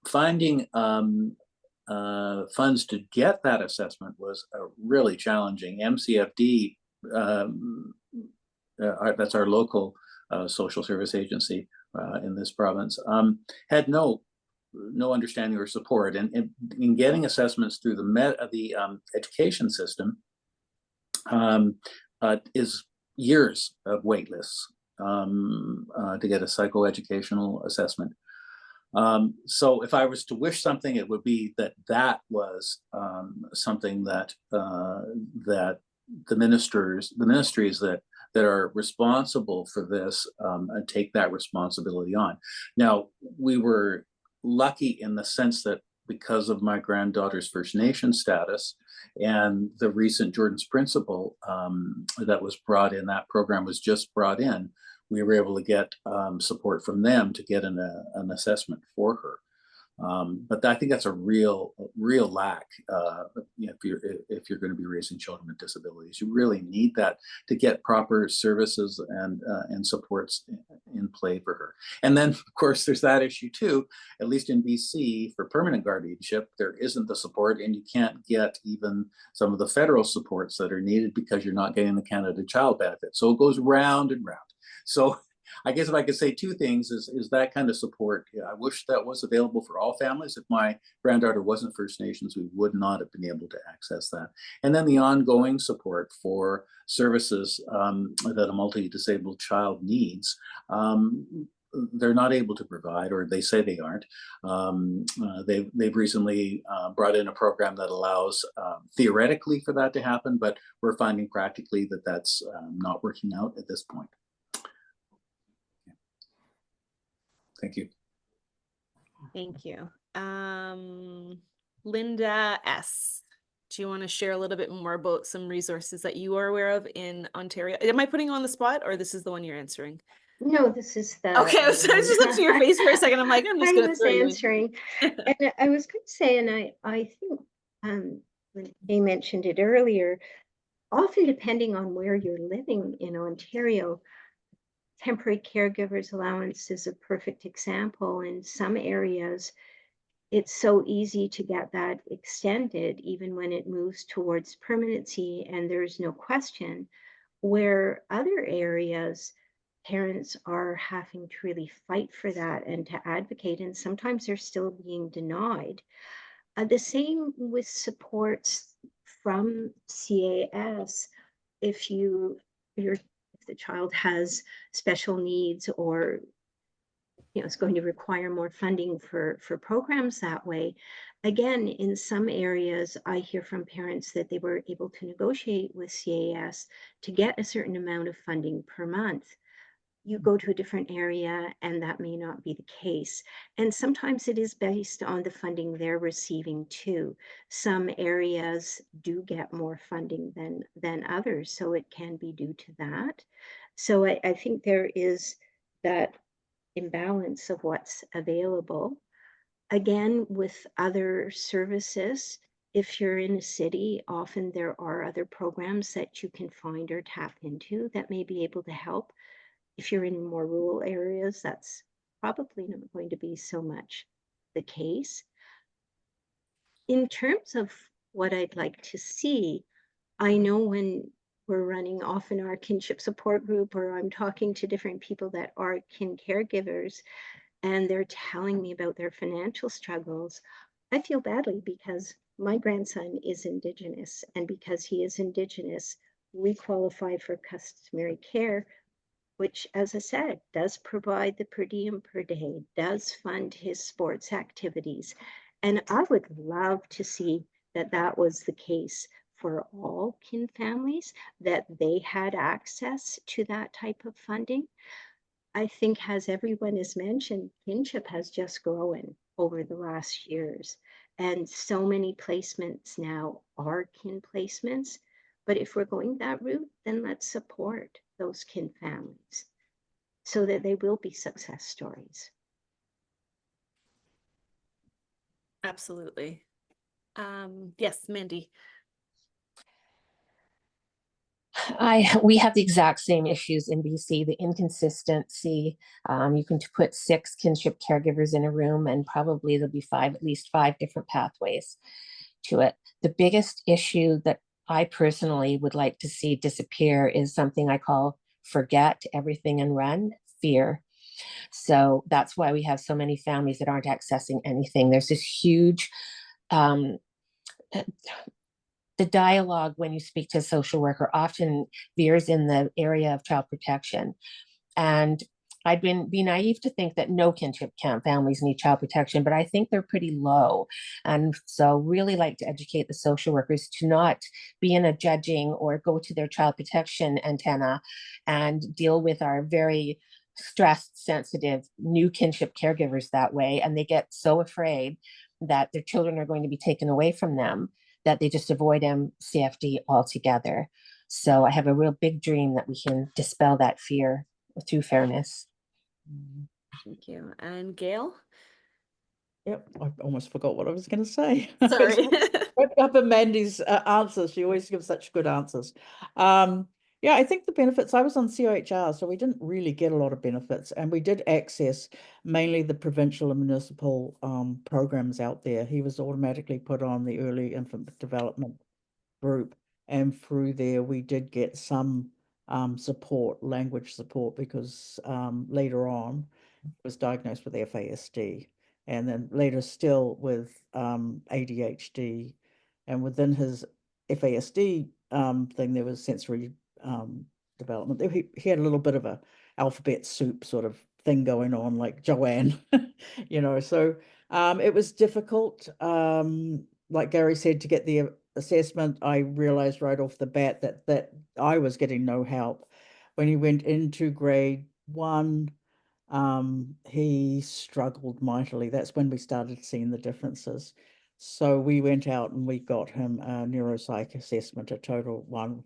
finding funds to get that assessment was really challenging. MCFD, that's our local social service agency in this province, had no understanding or support, and in getting assessments through the education system is years of wait lists to get a psychoeducational assessment. So if I was to wish something, it would be that was something that that the ministries that are responsible for this and take that responsibility on. Now, we were lucky in the sense that because of my granddaughter's First Nation status and the recent Jordan's Principle that was brought in, that program was just brought in, we were able to get support from them to get an assessment for her. But I think that's a real lack. If you're going to be raising children with disabilities, you really need that to get proper services and supports in play for her. And then, of course, there's that issue too. At least in BC, for permanent guardianship, there isn't the support, and you can't get even some of the federal supports that are needed because you're not getting the Canada Child Benefit. So it goes round and round. So I guess if I could say two things is that kind of support. I wish that was available for all families. If my granddaughter wasn't First Nations, we would not have been able to access that. And then the ongoing support for services that a multi-disabled child needs. They're not able to provide, or they say they aren't. They've recently brought in a program that allows theoretically for that to happen, but we're finding practically that that's not working out at this point. Thank you. Thank you. Linda S., do you want to share a little bit more about some resources that you are aware of in Ontario? Am I putting you on the spot, or this is the one you're answering? No, this is the. Okay, I was just looking at your face for a second. I'm like, I'm just going to throw you in. Answering. And I was going to say, and I think when they mentioned it earlier, often depending on where you're living in Ontario, temporary caregivers allowance is a perfect example. In some areas, it's so easy to get that extended, even when it moves towards permanency, and there's no question. Where other areas, parents are having to really fight for that and to advocate, and sometimes they're still being denied. The same with supports from CAS. If the child has special needs, or is going to require more funding for programs that way. Again, in some areas, I hear from parents that they were able to negotiate with CAS to get a certain amount of funding per month. You go to a different area and that may not be the case. And sometimes it is based on the funding they're receiving too. Some areas do get more funding than others, so it can be due to that. So I think there is that imbalance of what's available. Again, with other services, if you're in a city, often there are other programs that you can find or tap into that may be able to help. If you're in more rural areas, that's probably not going to be so much the case. In terms of what I'd like to see, I know when we're running often our kinship support group, or I'm talking to different people that are kin caregivers, and they're telling me about their financial struggles, I feel badly because my grandson is Indigenous, and because he is Indigenous, we qualify for customary care, which, as I said, does provide the per diem per day, does fund his sports activities. And I would love to see that that was the case for all kin families, that they had access to that type of funding. I think, as everyone has mentioned, kinship has just grown over the last years. And so many placements now are kin placements. But if we're going that route, then let's support those kin families so that they will be success stories. Absolutely. Yes, Mandy. We have the exact same issues in BC, the inconsistency. You can put 6 kinship caregivers in a room and probably there'll be at least 5 different pathways to it. The biggest issue that I personally would like to see disappear is something I call forget everything and run, fear. So that's why we have so many families that aren't accessing anything. There's this huge, the dialogue when you speak to a social worker often veers in the area of child protection. And I'd be naive to think that no kinship families need child protection, but I think they're pretty low. And so really like to educate the social workers to not be in a judging or go to their child protection antenna and deal with our very stressed, sensitive new kinship caregivers that way. And they get so afraid that their children are going to be taken away from them that they just avoid MCFD altogether. So I have a real big dream that we can dispel that fear through Fairness. Thank you. And Gail? Yep, I almost forgot what I was going to say. Sorry. Wrapped up in Mandy's answers. She always gives such good answers. Yeah, I think the benefits, I was on COHR, so we didn't really get a lot of benefits, and we did access mainly the provincial and municipal programs out there. He was automatically put on the early infant development group, and through there we did get some support, language support, because later on was diagnosed with FASD, and then later still with ADHD, and within his FASD thing there was sensory development. He had a little bit of a alphabet soup sort of thing going on, like Joanne, you know. So it was difficult. Like Gary said, to get the assessment, I realized right off the bat that I was getting no help. When he went into grade 1, he struggled mightily. That's when we started seeing the differences. So we went out and we got him a neuropsych assessment, a total one,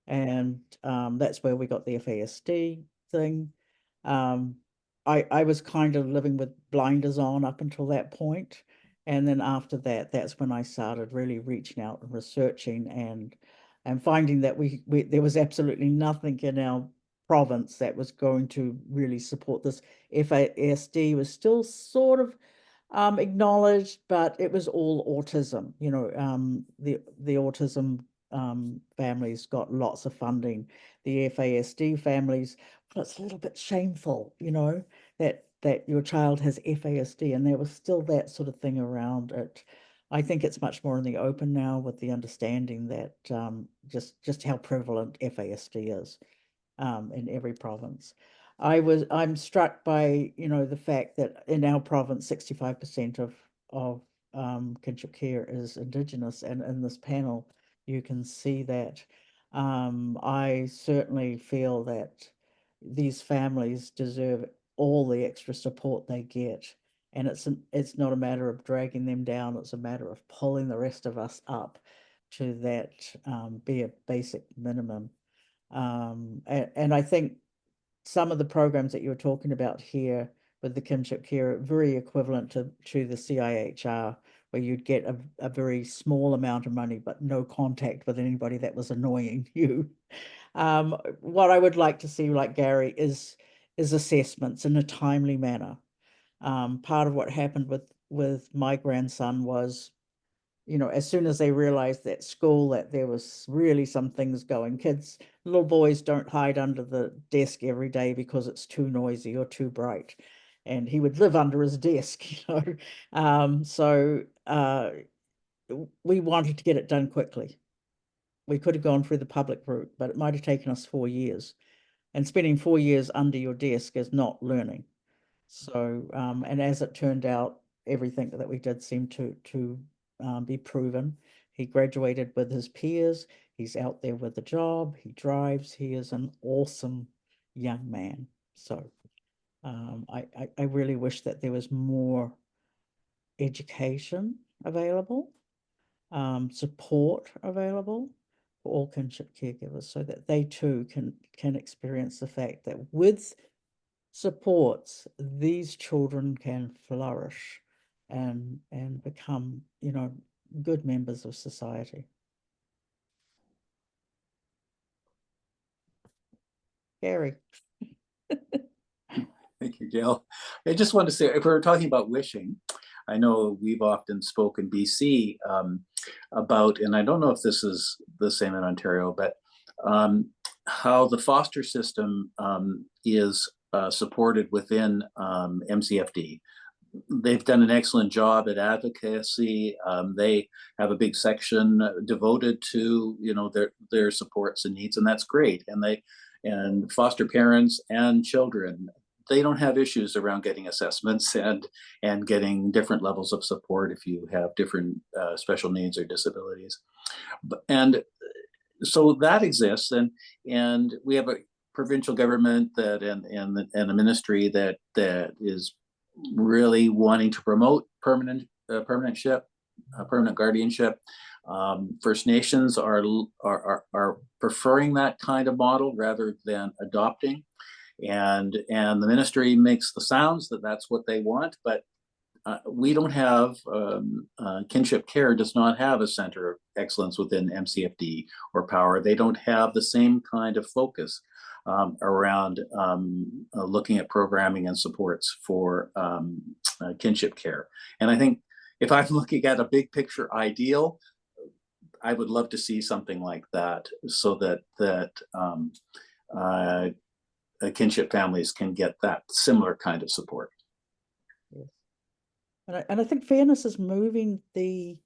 and that's where we got the FASD thing. I was kind of living with blinders on up until that point, and then after that, that's when I started really reaching out and researching and finding that we there was absolutely nothing in our province that was going to really support this. FASD was still sort of acknowledged, but it was all autism. You know, the autism families got lots of funding. The FASD families, well, it's a little bit shameful, you know, that your child has FASD, and there was still that sort of thing around it. I think it's much more in the open now, with the understanding that just how prevalent FASD is in every province. I'm struck by, you know, the fact that in our province 65% of kinship care is Indigenous, and in this panel you can see that. I certainly feel that these families deserve all the extra support they get, and it's not a matter of dragging them down, it's a matter of pulling the rest of us up to that bare basic minimum. And I think some of the programs that you were talking about here with the kinship care are very equivalent to the CIHR, where you'd get a very small amount of money but no contact with anybody that was annoying you. What I would like to see, like Gary, is assessments in a timely manner. Part of what happened with my grandson was, you know, as soon as they realized at school that there was really some things going, little boys don't hide under the desk every day because it's too noisy or too bright. And he would live under his desk, you know. So we wanted to get it done quickly. We could have gone through the public route, but it might have taken us 4 years. And spending 4 years under your desk is not learning. So, and as it turned out, everything that we did seemed to be proven. He graduated with his peers. He's out there with a job. He drives. He is an awesome young man. So I really wish that there was more education available, support available for all kinship caregivers, so that they too can experience the fact that with supports, these children can flourish and become, you know, good members of society. Gary. Thank you, Gail. I just want to say, if we're talking about wishing, I know we've often spoken BC about, and I don't know if this is the same in Ontario, but how the foster system is supported within MCFD. They've done an excellent job at advocacy. They have a big section devoted to, you know, their supports and needs, and that's great. And foster parents and children, they don't have issues around getting assessments and getting different levels of support if you have different special needs or disabilities. And so that exists, and we have a provincial government that and a ministry that is really wanting to promote permanent guardianship. First Nations are preferring that kind of model rather than adopting. and the ministry makes the sounds that that's what they want, but we don't have, Kinship Care does not have a center of excellence within MCFD or Power. They don't have the same kind of focus around looking at programming and supports for kinship care. And I think if I'm looking at a big picture ideal, I would love to see something like that, so that kinship families can get that similar kind of support. And I think fairness is moving the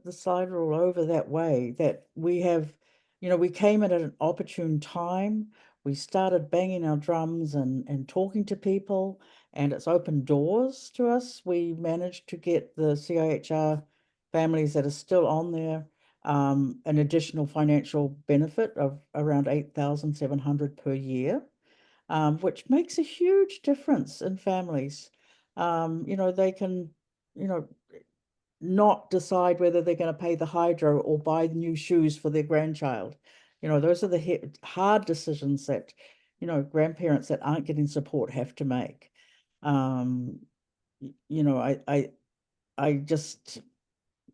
slide rule over that way, that we have, we came at an opportune time. We started banging our drums and talking to people, and it's opened doors to us. We managed to get the CIHR families that are still on there an additional financial benefit of around 8,700 per year, which makes a huge difference in families. They can, not decide whether they're going to pay the hydro or buy new shoes for their grandchild. Those are the hard decisions that, grandparents that aren't getting support have to make. I just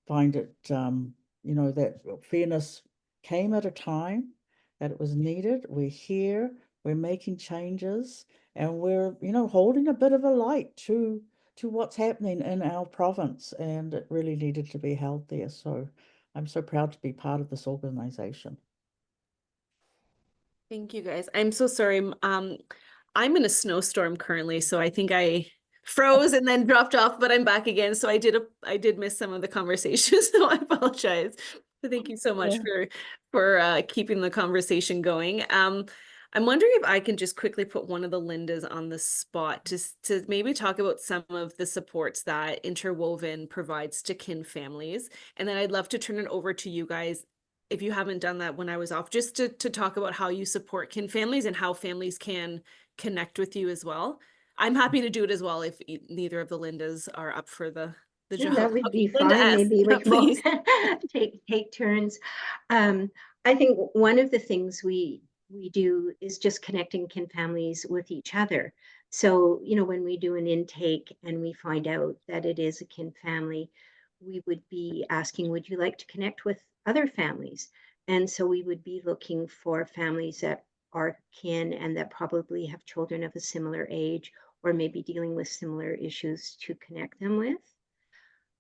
find it, that fairness came at a time that it was needed. We're here, we're making changes, and we're, holding a bit of a light to what's happening in our province, and it really needed to be held there. So I'm so proud to be part of this organization. Thank you, guys. I'm so sorry. I'm in a snowstorm currently, so I think I froze and then dropped off, but I'm back again. So I did miss some of the conversation, so I apologize. So thank you so much for keeping the conversation going. I'm wondering if I can just quickly put one of the Lindas on the spot to maybe talk about some of the supports that Interwoven provides to kin families. And then I'd love to turn it over to you guys, if you haven't done that when I was off, just to talk about how you support kin families and how families can connect with you as well. I'm happy to do it as well if neither of the Lindas are up for the job. That would be Linda fine. S, Maybe we please. can take turns. I think one of the things we do is just connecting kin families with each other. So, when we do an intake and we find out that it is a kin family, we would be asking, would you like to connect with other families? And so we would be looking for families that are kin and that probably have children of a similar age, or maybe dealing with similar issues to connect them with.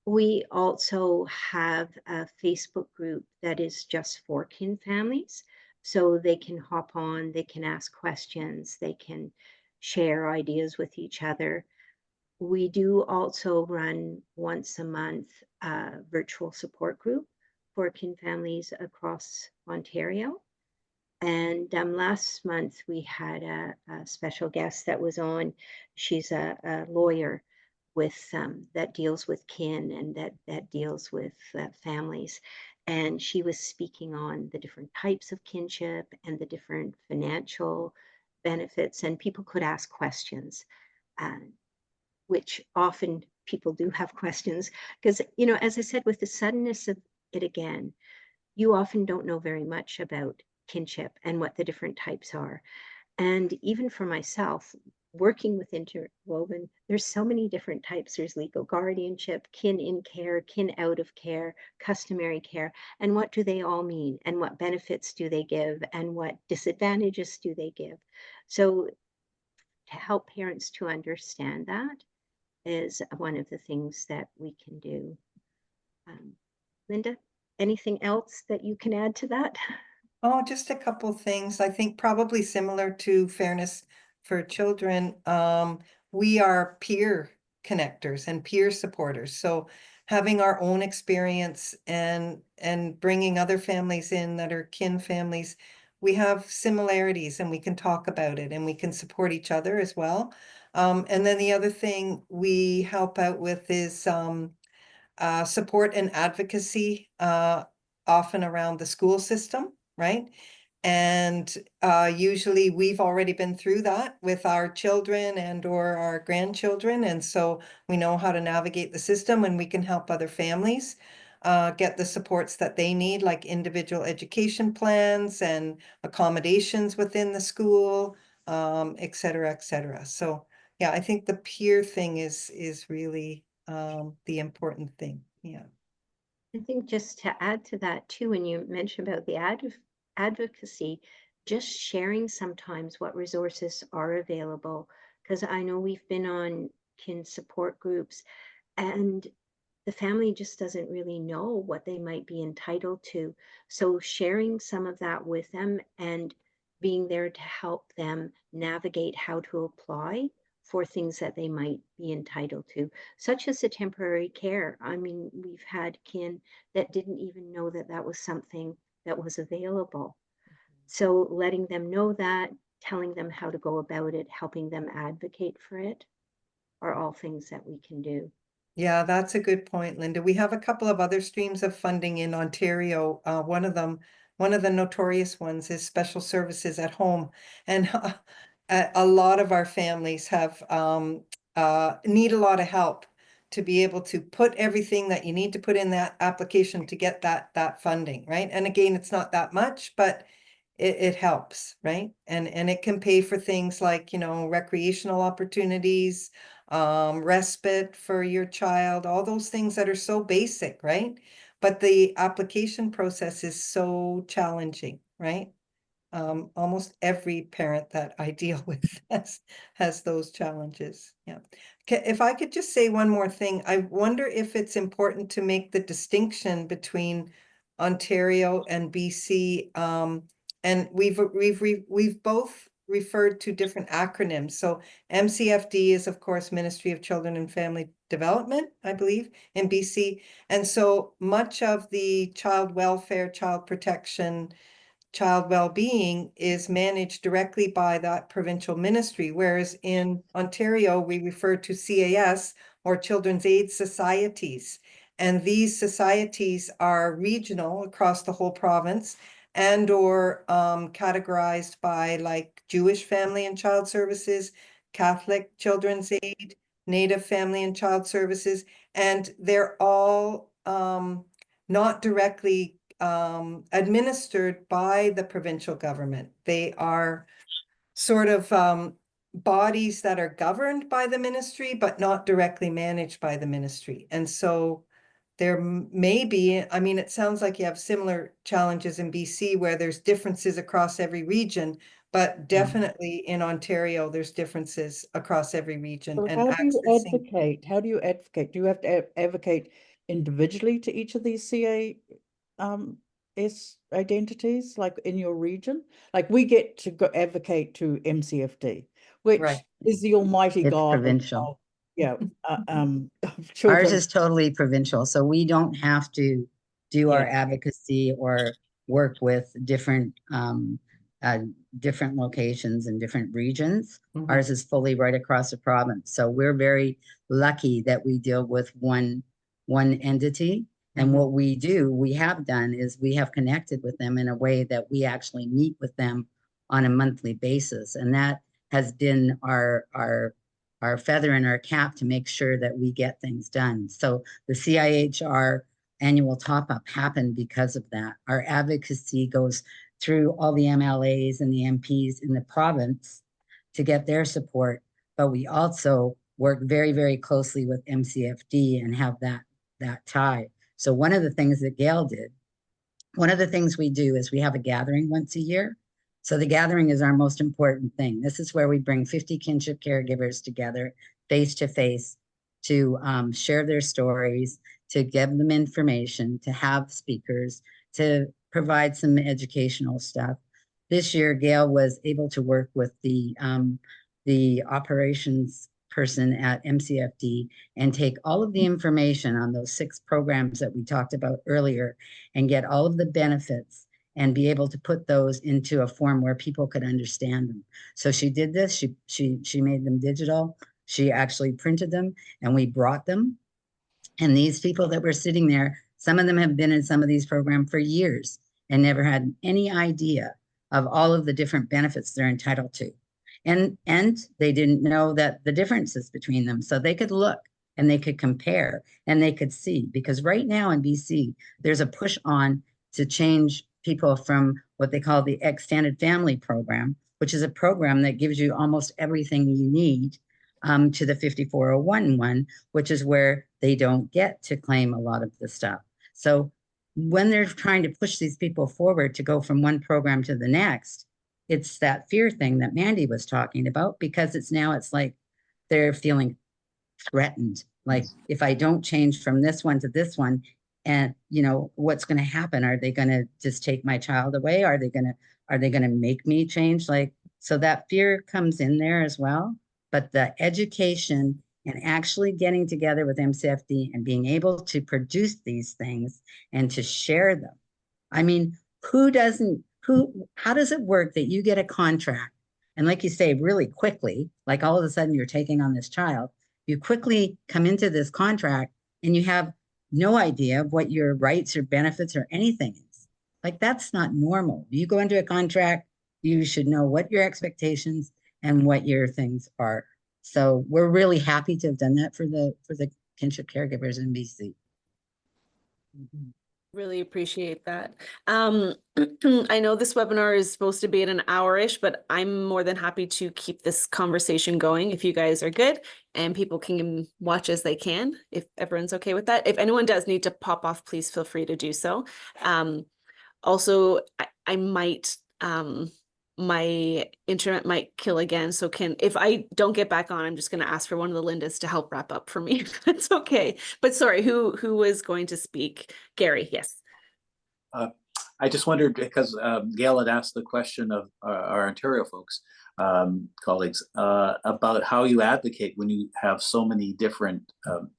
We also have a Facebook group that is just for kin families. So they can hop on, they can ask questions, they can share ideas with each other. We do also run once a month a virtual support group for kin families across Ontario. And last month we had a special guest that was on. She's a lawyer with that deals with kin and that deals with families. And she was speaking on the different types of kinship and the different financial benefits, and people could ask questions, which often people do have questions because, as I said, with the suddenness of it again, you often don't know very much about kinship and what the different types are. And even for myself, working with Interwoven, there's so many different types. There's legal guardianship, kin in care, kin out of care, customary care. And what do they all mean? And what benefits do they give? And what disadvantages do they give? So to help parents to understand that is one of the things that we can do. Linda, anything else that you can add to that? Oh, just a couple things. I think probably similar to Fairness for Children. We are peer connectors and peer supporters. So having our own experience and bringing other families in that are kin families, we have similarities and we can talk about it and we can support each other as well. And then the other thing we help out with is support and advocacy, often around the school system, right? And usually we've already been through that with our children and or our grandchildren. And so we know how to navigate the system, and we can help other families get the supports that they need, like individual education plans and accommodations within the school, et cetera, et cetera. So yeah, I think the peer thing is really the important thing. Yeah. I think just to add to that too, when you mentioned about the advocacy, just sharing sometimes what resources are available, because I know we've been on kin support groups and the family just doesn't really know what they might be entitled to. So sharing some of that with them and being there to help them navigate how to apply for things that they might be entitled to, such as the temporary care. I mean, we've had kin that didn't even know that that was something that was available. So letting them know that, telling them how to go about it, helping them advocate for it are all things that we can do. Yeah, that's a good point, Linda. We have a couple of other streams of funding in Ontario. One of the notorious ones is special services at home. And a lot of our families have need a lot of help to be able to put everything that you need to put in that application to get that funding, right? And again, it's not that much, but it helps, right? And it can pay for things like, recreational opportunities, respite for your child, all those things that are so basic, right? But the application process is so challenging, right? Almost every parent that I deal with has those challenges. Yeah. If I could just say one more thing, I wonder if it's important to make the distinction between Ontario and BC. And we've both referred to different acronyms. So MCFD is, of course, Ministry of Children and Family Development, I believe, in BC. And so much of the child welfare, child protection, child well-being is managed directly by that provincial ministry, whereas in Ontario, we refer to CAS, or Children's Aid Societies. And these societies are regional across the whole province and or categorized by like Jewish Family and Child Services, Catholic Children's Aid, Native Family and Child Services, and they're all not directly administered by the provincial government. They are sort of bodies that are governed by the ministry, but not directly managed by the ministry. And so there may be, I mean, it sounds like you have similar challenges in BC where there's differences across every region, but definitely in Ontario, there's differences across every region. So And how do you accessing. advocate? How do you advocate? Do you have to advocate individually to each of these CAS identities, like in your region? Like we get to go advocate to MCFD, which Right. is the almighty It's God provincial. of Ours children. is totally provincial, so we don't have to do our Yeah. advocacy or work with different locations and different regions. Mhm. Ours is fully right across the province. So we're very lucky that we deal with one entity. And what we have done is we have connected with them in a way that we actually meet with them on a monthly basis. And that has been our feather in our cap to make sure that we get things done. So the CIHR annual top-up happened because of that. Our advocacy goes through all the MLAs and the MPs in the province to get their support, but we also work very, very closely with MCFD and have that tie. So one of the things that Gail did, one of the things we do is we have a gathering once a year. So the gathering is our most important thing. This is where we bring 50 kinship caregivers together face to face to share their stories, to give them information, to have speakers, to provide some educational stuff. This year, Gail was able to work with the operations person at MCFD and take all of the information on those 6 programs that we talked about earlier and get all of the benefits and be able to put those into a form where people could understand them. So she did this, she made them digital. She actually printed them and we brought them. And these people that were sitting there, some of them have been in some of these programs for years and never had any idea of all of the different benefits they're entitled to. And they didn't know that the differences between them. So they could look and they could compare and they could see, because right now in BC, there's a push on to change people from what they call the extended family program which is a program that gives you almost everything you need, to the 5401 one, which is where they don't get to claim a lot of the stuff. So when they're trying to push these people forward to go from one program to the next, it's that fear thing that Mandy was talking about, because it's like they're feeling threatened. Like, if I don't change from this one to this one, and what's going to happen? Are they going to just take my child away? Are they going to make me change? Like, so that fear comes in there as well. But the education and actually getting together with MCFD and being able to produce these things and to share them. I mean, how does it work that you get a contract, and like you say, really quickly, like all of a sudden you're taking on this child, you quickly come into this contract and you have no idea of what your rights or benefits or anything is. Like, that's not normal. You go into a contract, you should know what your expectations and what your things are. So we're really happy to have done that for the kinship caregivers in BC. Really appreciate that. I know this webinar is supposed to be at an hour-ish, but I'm more than happy to keep this conversation going if you guys are good, and people can watch as they can, if everyone's okay with that. If anyone does need to pop off, please feel free to do so. Also, I might, my internet might kill again. So if I don't get back on, I'm just going to ask for one of the Lindas to help wrap up for me. That's okay. But sorry, who was going to speak? Gary, yes. I just wondered, because Gail had asked the question of our Ontario folks, colleagues, about how you advocate when you have so many different,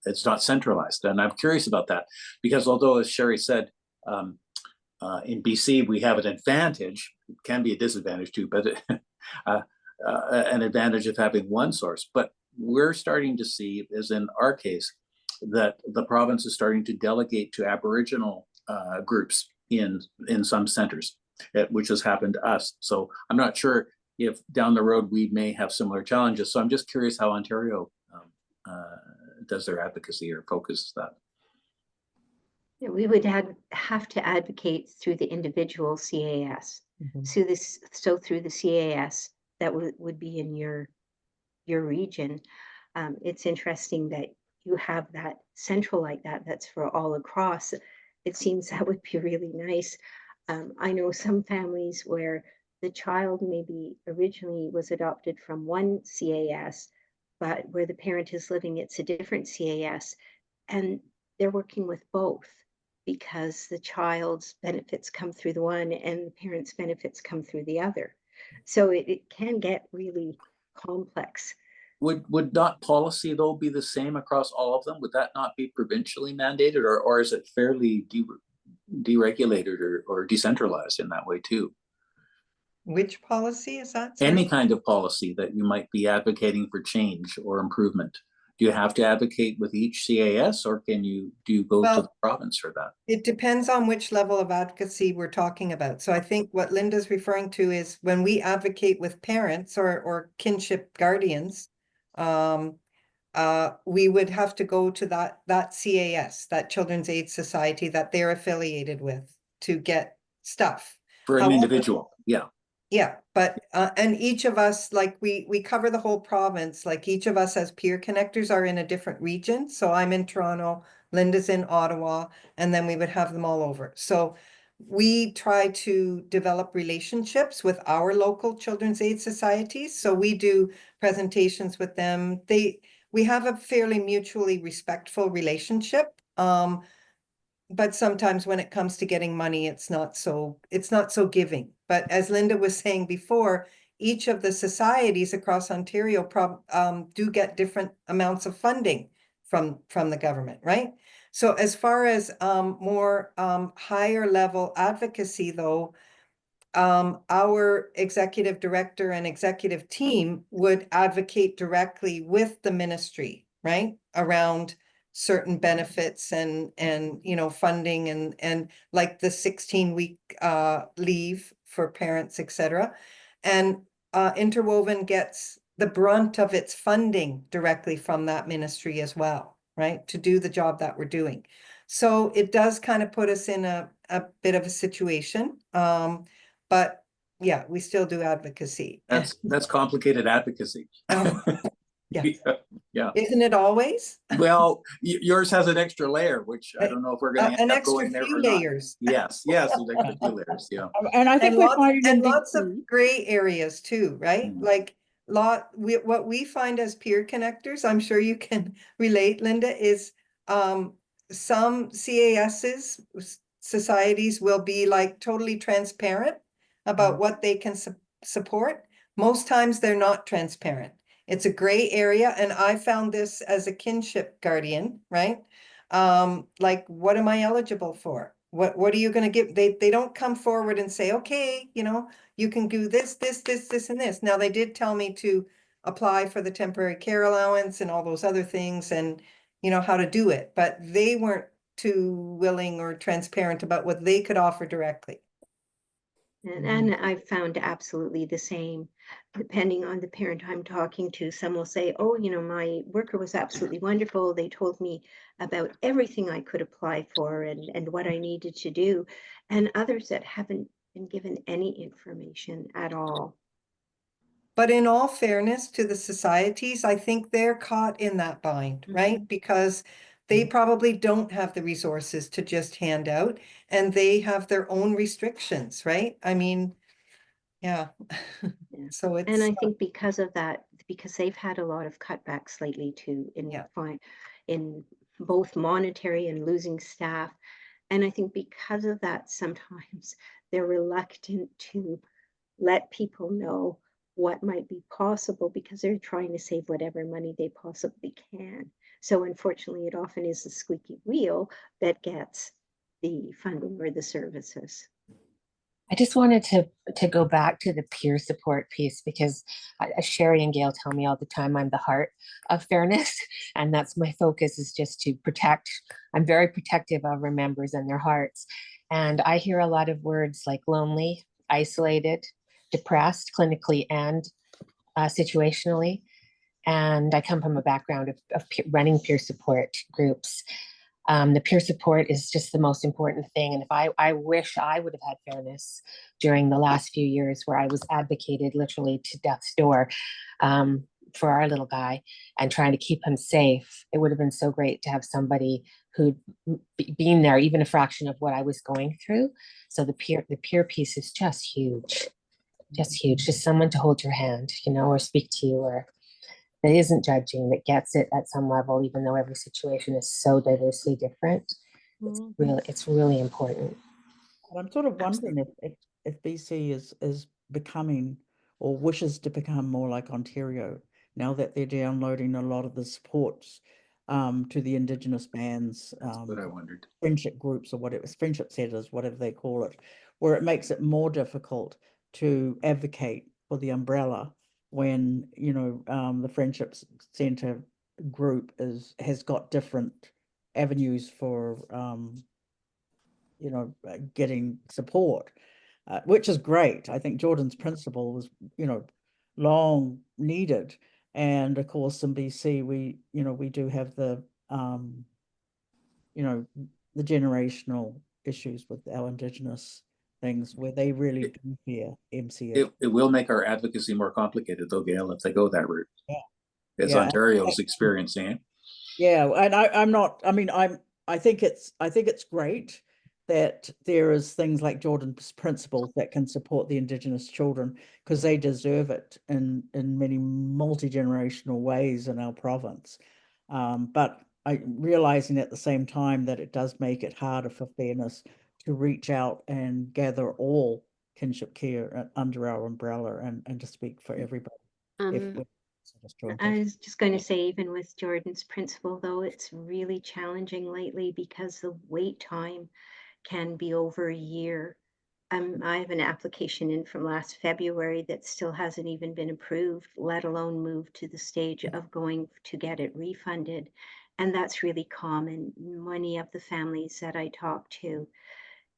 it's not centralized. And I'm curious about that, because although, as Sherry said, in BC, we have an advantage. It can be a disadvantage too, but an advantage of having one source. But we're starting to see, as in our case, that the province is starting to delegate to Aboriginal groups in some centers, which has happened to us. So I'm not sure if down the road we may have similar challenges. So I'm just curious how Ontario does their advocacy or focuses that. We would have to advocate through the individual CAS. So through the CAS that would be in your region. It's interesting that you have that central like that. That's for all across. It seems that would be really nice. I know some families where the child maybe originally was adopted from one CAS, but where the parent is living, it's a different CAS, and they're working with both, because the child's benefits come through the one and the parent's benefits come through the other. So it can get really complex. Would not policy though be the same across all of them? Would that not be provincially mandated, or is it fairly deregulated or decentralized in that way too? Which policy is that? Sorry? Any kind of policy that you might be advocating for change or improvement. Do you have to advocate with each CAS, or do you go to the province for that? It depends on which level of advocacy we're talking about. So I think what Linda's referring to is when we advocate with parents or kinship guardians, we would have to go to that CAS, that Children's Aid Society that they're affiliated with, to get stuff. For an individual, yeah. Yeah, but and each of us, like we cover the whole province, like each of us as peer connectors are in a different region. So I'm in Toronto, Linda's in Ottawa, and then we would have them all over. So we try to develop relationships with our local Children's Aid Societies. So we do presentations with them. We have a fairly mutually respectful relationship. But sometimes when it comes to getting money, it's not so giving. But as Linda was saying before, each of the societies across Ontario do get different amounts of funding from the government, right? So as far as more higher level advocacy, though, our executive director and executive team would advocate directly with the ministry, right, around certain benefits and funding and like the 16-week leave for parents, etc. And Interwoven gets the brunt of its funding directly from that ministry as well, right, to do the job that we're doing. So it does kind of put us in a bit of a situation. But yeah, we still do advocacy. That's complicated advocacy. Um, yeah. Yeah. Isn't it always? Well, yours has an extra layer, which I don't know if we're going to An end up extra going there few or not. layers. Yes, an extra few layers. Yeah. And I think And we're lots, finding in and lots DC, of gray areas too, right? Mhm. Like what we find as peer connectors, I'm sure you can relate, Linda, is some CASs, societies will be like totally transparent about what they can support. Most times they're not transparent. It's a gray area, and I found this as a kinship guardian, right? Like, what am I eligible for? What are you going to give? They don't come forward and say, okay, you know, you can do this, and this. Now, they did tell me to apply for the temporary care allowance and all those other things, and you know how to do it, but they weren't too willing or transparent about what they could offer directly. And I found absolutely the same, depending on the parent I'm talking to. Some will say, oh, you know, my worker was absolutely wonderful. They told me about everything I could apply for and what I needed to do. And others that haven't been given any information at all. But in all fairness to the societies, I think they're caught in that bind, right? Because they probably don't have the resources to just hand out, and they have their own restrictions, right? I mean, yeah. Yeah. So it's, And I think because of that, because they've had a lot of cutbacks lately too Yeah. in both monetary and losing staff. And I think because of that, sometimes they're reluctant to let people know what might be possible because they're trying to save whatever money they possibly can. So unfortunately, it often is the squeaky wheel that gets the funding or the services. I just wanted to go back to the peer support piece because Sherry and Gail tell me all the time I'm the heart of fairness, and that's my focus, is just to protect. I'm very protective of our members and their hearts, and I hear a lot of words like lonely, isolated, depressed, clinically and situationally. And I come from a background of running peer support groups. The peer support is just the most important thing. And if I wish I would have had fairness during the last few years where I was advocated literally to death's door for our little guy and trying to keep him safe. It would have been so great to have somebody who'd been there, even a fraction of what I was going through. So the peer piece is just huge, just someone to hold your hand, you know, or speak to you, or that isn't judging, that gets it at some level, even though every situation is so diversely different. It's really important. and I'm sort of wondering if BC is becoming or wishes to become more like Ontario now that they're downloading a lot of the supports to the Indigenous bands, What I wondered. friendship groups or whatever, friendship centers, whatever they call it, where it makes it more difficult to advocate for the umbrella when, you know, the friendship center group has got different avenues for you know, getting support, which is great. I think Jordan's principle was, you know, long needed. And of course, in BC, we do have the, you know, the generational issues with our Indigenous things where they really do fear MCF. It will make our advocacy more complicated though, Gail, if they go that route. Yeah. As Yeah. Ontario's experiencing it. Yeah, and I'm not, I mean, I think it's great that there is things like Jordan's principles that can support the Indigenous children because they deserve it in many multi-generational ways in our province. But I realizing at the same time that it does make it harder for fairness to reach out and gather all kinship care under our umbrella and to speak for everybody. If we're sort of joined I up. was just going to say, even with Jordan's principle, though, it's really challenging lately because the wait time can be over a year. I have an application in from last February that still hasn't even been approved, let alone moved to the stage of going to get it refunded. And that's really common. Many of the families that I talk to,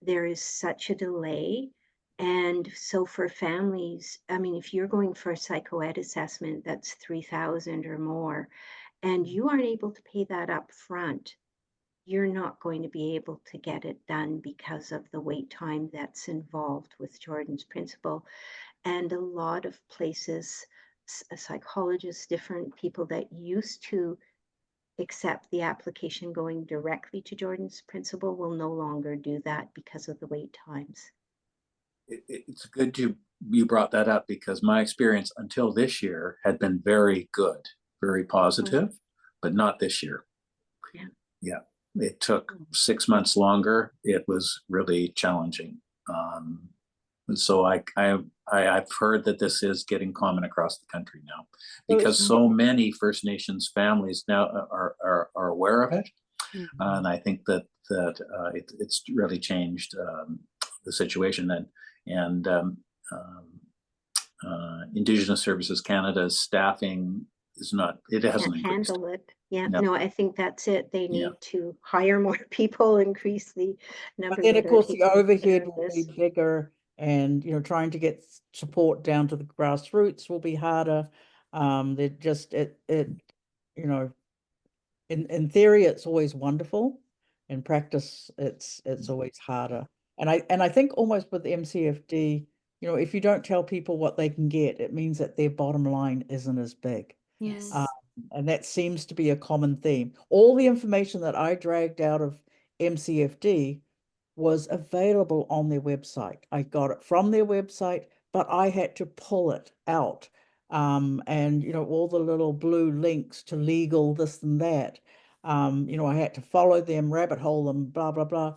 there is such a delay. And so for families, I mean, if you're going for a psychoed assessment, that's $3,000 or more, and you aren't able to pay that up front, you're not going to be able to get it done because of the wait time that's involved with Jordan's principle. And a lot of places, psychologists, different people that used to accept the application going directly to Jordan's principle will no longer do that because of the wait times. It's good you brought that up, because my experience until this year had been very good, very positive, but not this year. Yeah. Yeah. It took 6 months longer. It was really challenging. And so I've heard that this is getting common across the country now, because so many First Nations families now are aware of it. And I think that it's really changed the situation. And Indigenous Services Canada's staffing is not, it hasn't Can't increased. handle it. Yeah, No. no, I think that's it. They Yeah. need to hire more people, increase the number. But then, of that are course, the taking care overhead of will be this. bigger, and, you know, trying to get support down to the grassroots will be harder. They're just, you know, in theory, it's always wonderful. In practice, it's always harder. And I think almost with MCFD, you know, if you don't tell people what they can get, it means that their bottom line isn't as big. Yes. And that seems to be a common theme. All the information that I dragged out of MCFD was available on their website. I got it from their website, but I had to pull it out. And, you know, all the little blue links to legal, this and that. You know, I had to follow them, rabbit hole them, blah, blah, blah.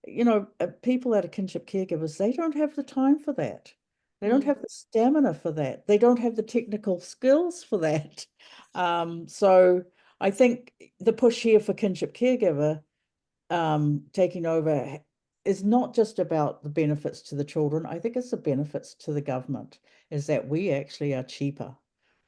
You know, people that are kinship caregivers, they don't have the time for that. They don't have the stamina for that. They don't have the technical skills for that. So I think the push here for kinship caregiver taking over is not just about the benefits to the children. I think it's the benefits to the government, is that we actually are cheaper.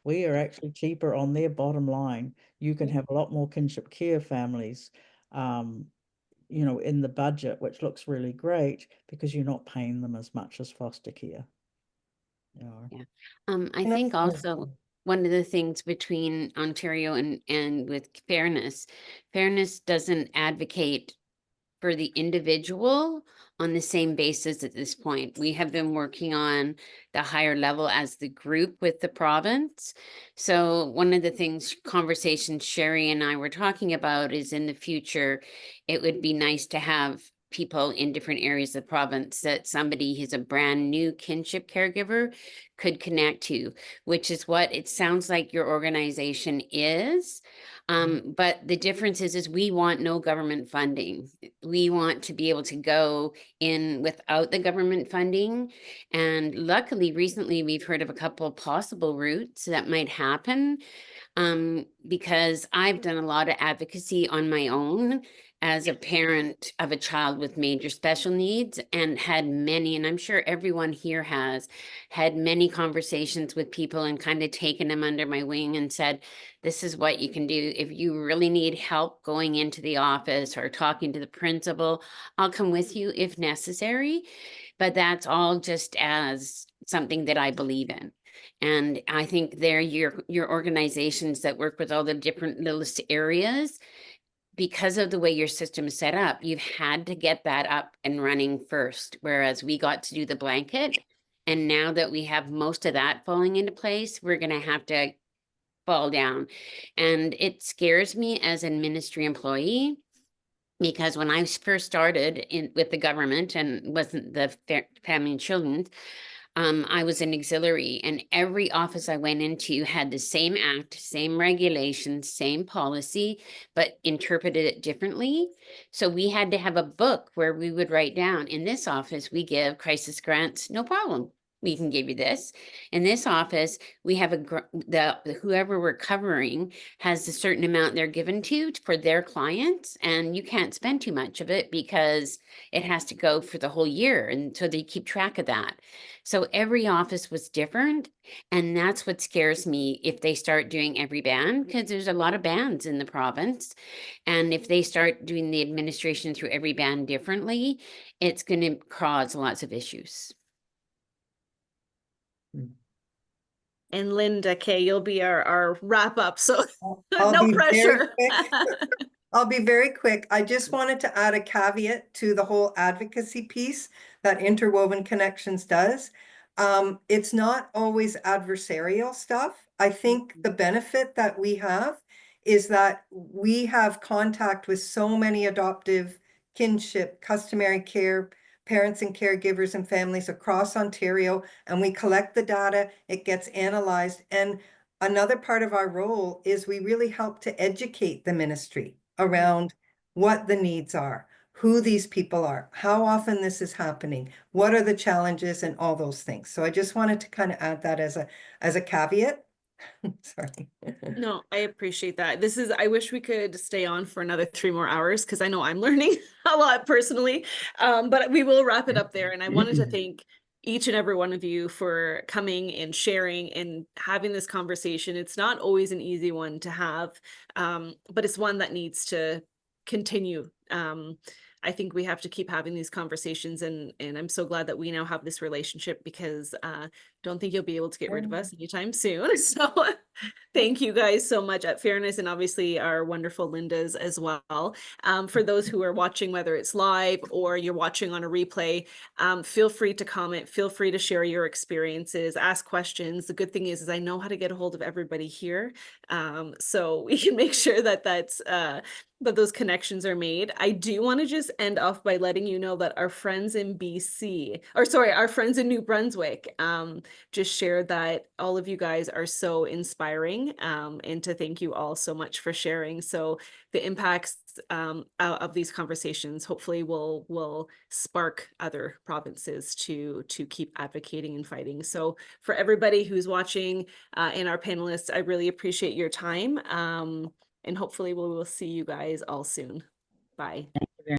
We are actually cheaper on their bottom line. You can have a lot more kinship care families, you know, in the budget, which looks really great because you're not paying them as much as foster care. You know. Yeah. I think also one of the things between Ontario and with Fairness doesn't advocate for the individual on the same basis at this point. We have been working on the higher level as the group with the province. So one of the things, conversations Sherry and I were talking about is in the future, it would be nice to have people in different areas of the province that somebody who's a brand new kinship caregiver could connect to, which is what it sounds like your organization is. But the difference is we want no government funding. We want to be able to go in without the government funding. And luckily, recently, we've heard of a couple of possible routes that might happen, because I've done a lot of advocacy on my own as a parent of a child with major special needs, and had many, and I'm sure everyone here has had many conversations with people and kind of taken them under my wing and said, this is what you can do. If you really need help going into the office or talking to the principal, I'll come with you if necessary. But that's all just as something that I believe in. And I think they're your organizations that work with all the different little areas. Because of the way your system is set up, you've had to get that up and running first, whereas we got to do the blanket. And now that we have most of that falling into place, we're going to have to fall down. And it scares me as an ministry employee, because when I first started with the government and wasn't the Family and Children, I was an auxiliary, and every office I went into had the same act, same regulations, same policy, but interpreted it differently. So we had to have a book where we would write down, in this office, we give crisis grants, no problem. We can give you this. In this office, we have whoever we're covering has a certain amount they're given to for their clients, and you can't spend too much of it because it has to go for the whole year. And so they keep track of that. So every office was different. And that's what scares me if they start doing every band, because there's a lot of bands in the province. And if they start doing the administration through every band differently, it's going to cause lots of issues. And Linda Kay, you'll be our wrap up. So I'll no be very pressure. quick. I'll be very quick. I just wanted to add a caveat to the whole advocacy piece that Interwoven Connections does. It's not always adversarial stuff. I think the benefit that we have is that we have contact with so many adoptive, kinship, customary care, parents and caregivers and families across Ontario, and we collect the data, it gets analyzed. And another part of our role is we really help to educate the ministry around what the needs are, who these people are, how often this is happening, what are the challenges, and all those things. So I just wanted to kind of add that as a caveat. Sorry. No, I appreciate that. I wish we could stay on for another 3 more hours because I know I'm learning a lot personally. But we will wrap it up there. And I wanted to thank each and every one of you for coming and sharing and having this conversation. It's not always an easy one to have, but it's one that needs to continue. I think we have to keep having these conversations, and I'm so glad that we now have this relationship, because don't think you'll be able to get rid of us anytime soon. So thank you guys so much at Fairness, and obviously our wonderful Lindas as well. For those who are watching, whether it's live or you're watching on a replay, feel free to comment, feel free to share your experiences, ask questions. The good thing is I know how to get a hold of everybody here. So we can make sure that that those connections are made. I do want to just end off by letting you know that our friends in BC, or sorry, our friends in New Brunswick, just shared that all of you guys are so inspiring, and to thank you all so much for sharing. So the impacts of these conversations hopefully will spark other provinces to keep advocating and fighting. So for everybody who's watching and our panelists, I really appreciate your time. And hopefully we will see you guys all soon. Bye.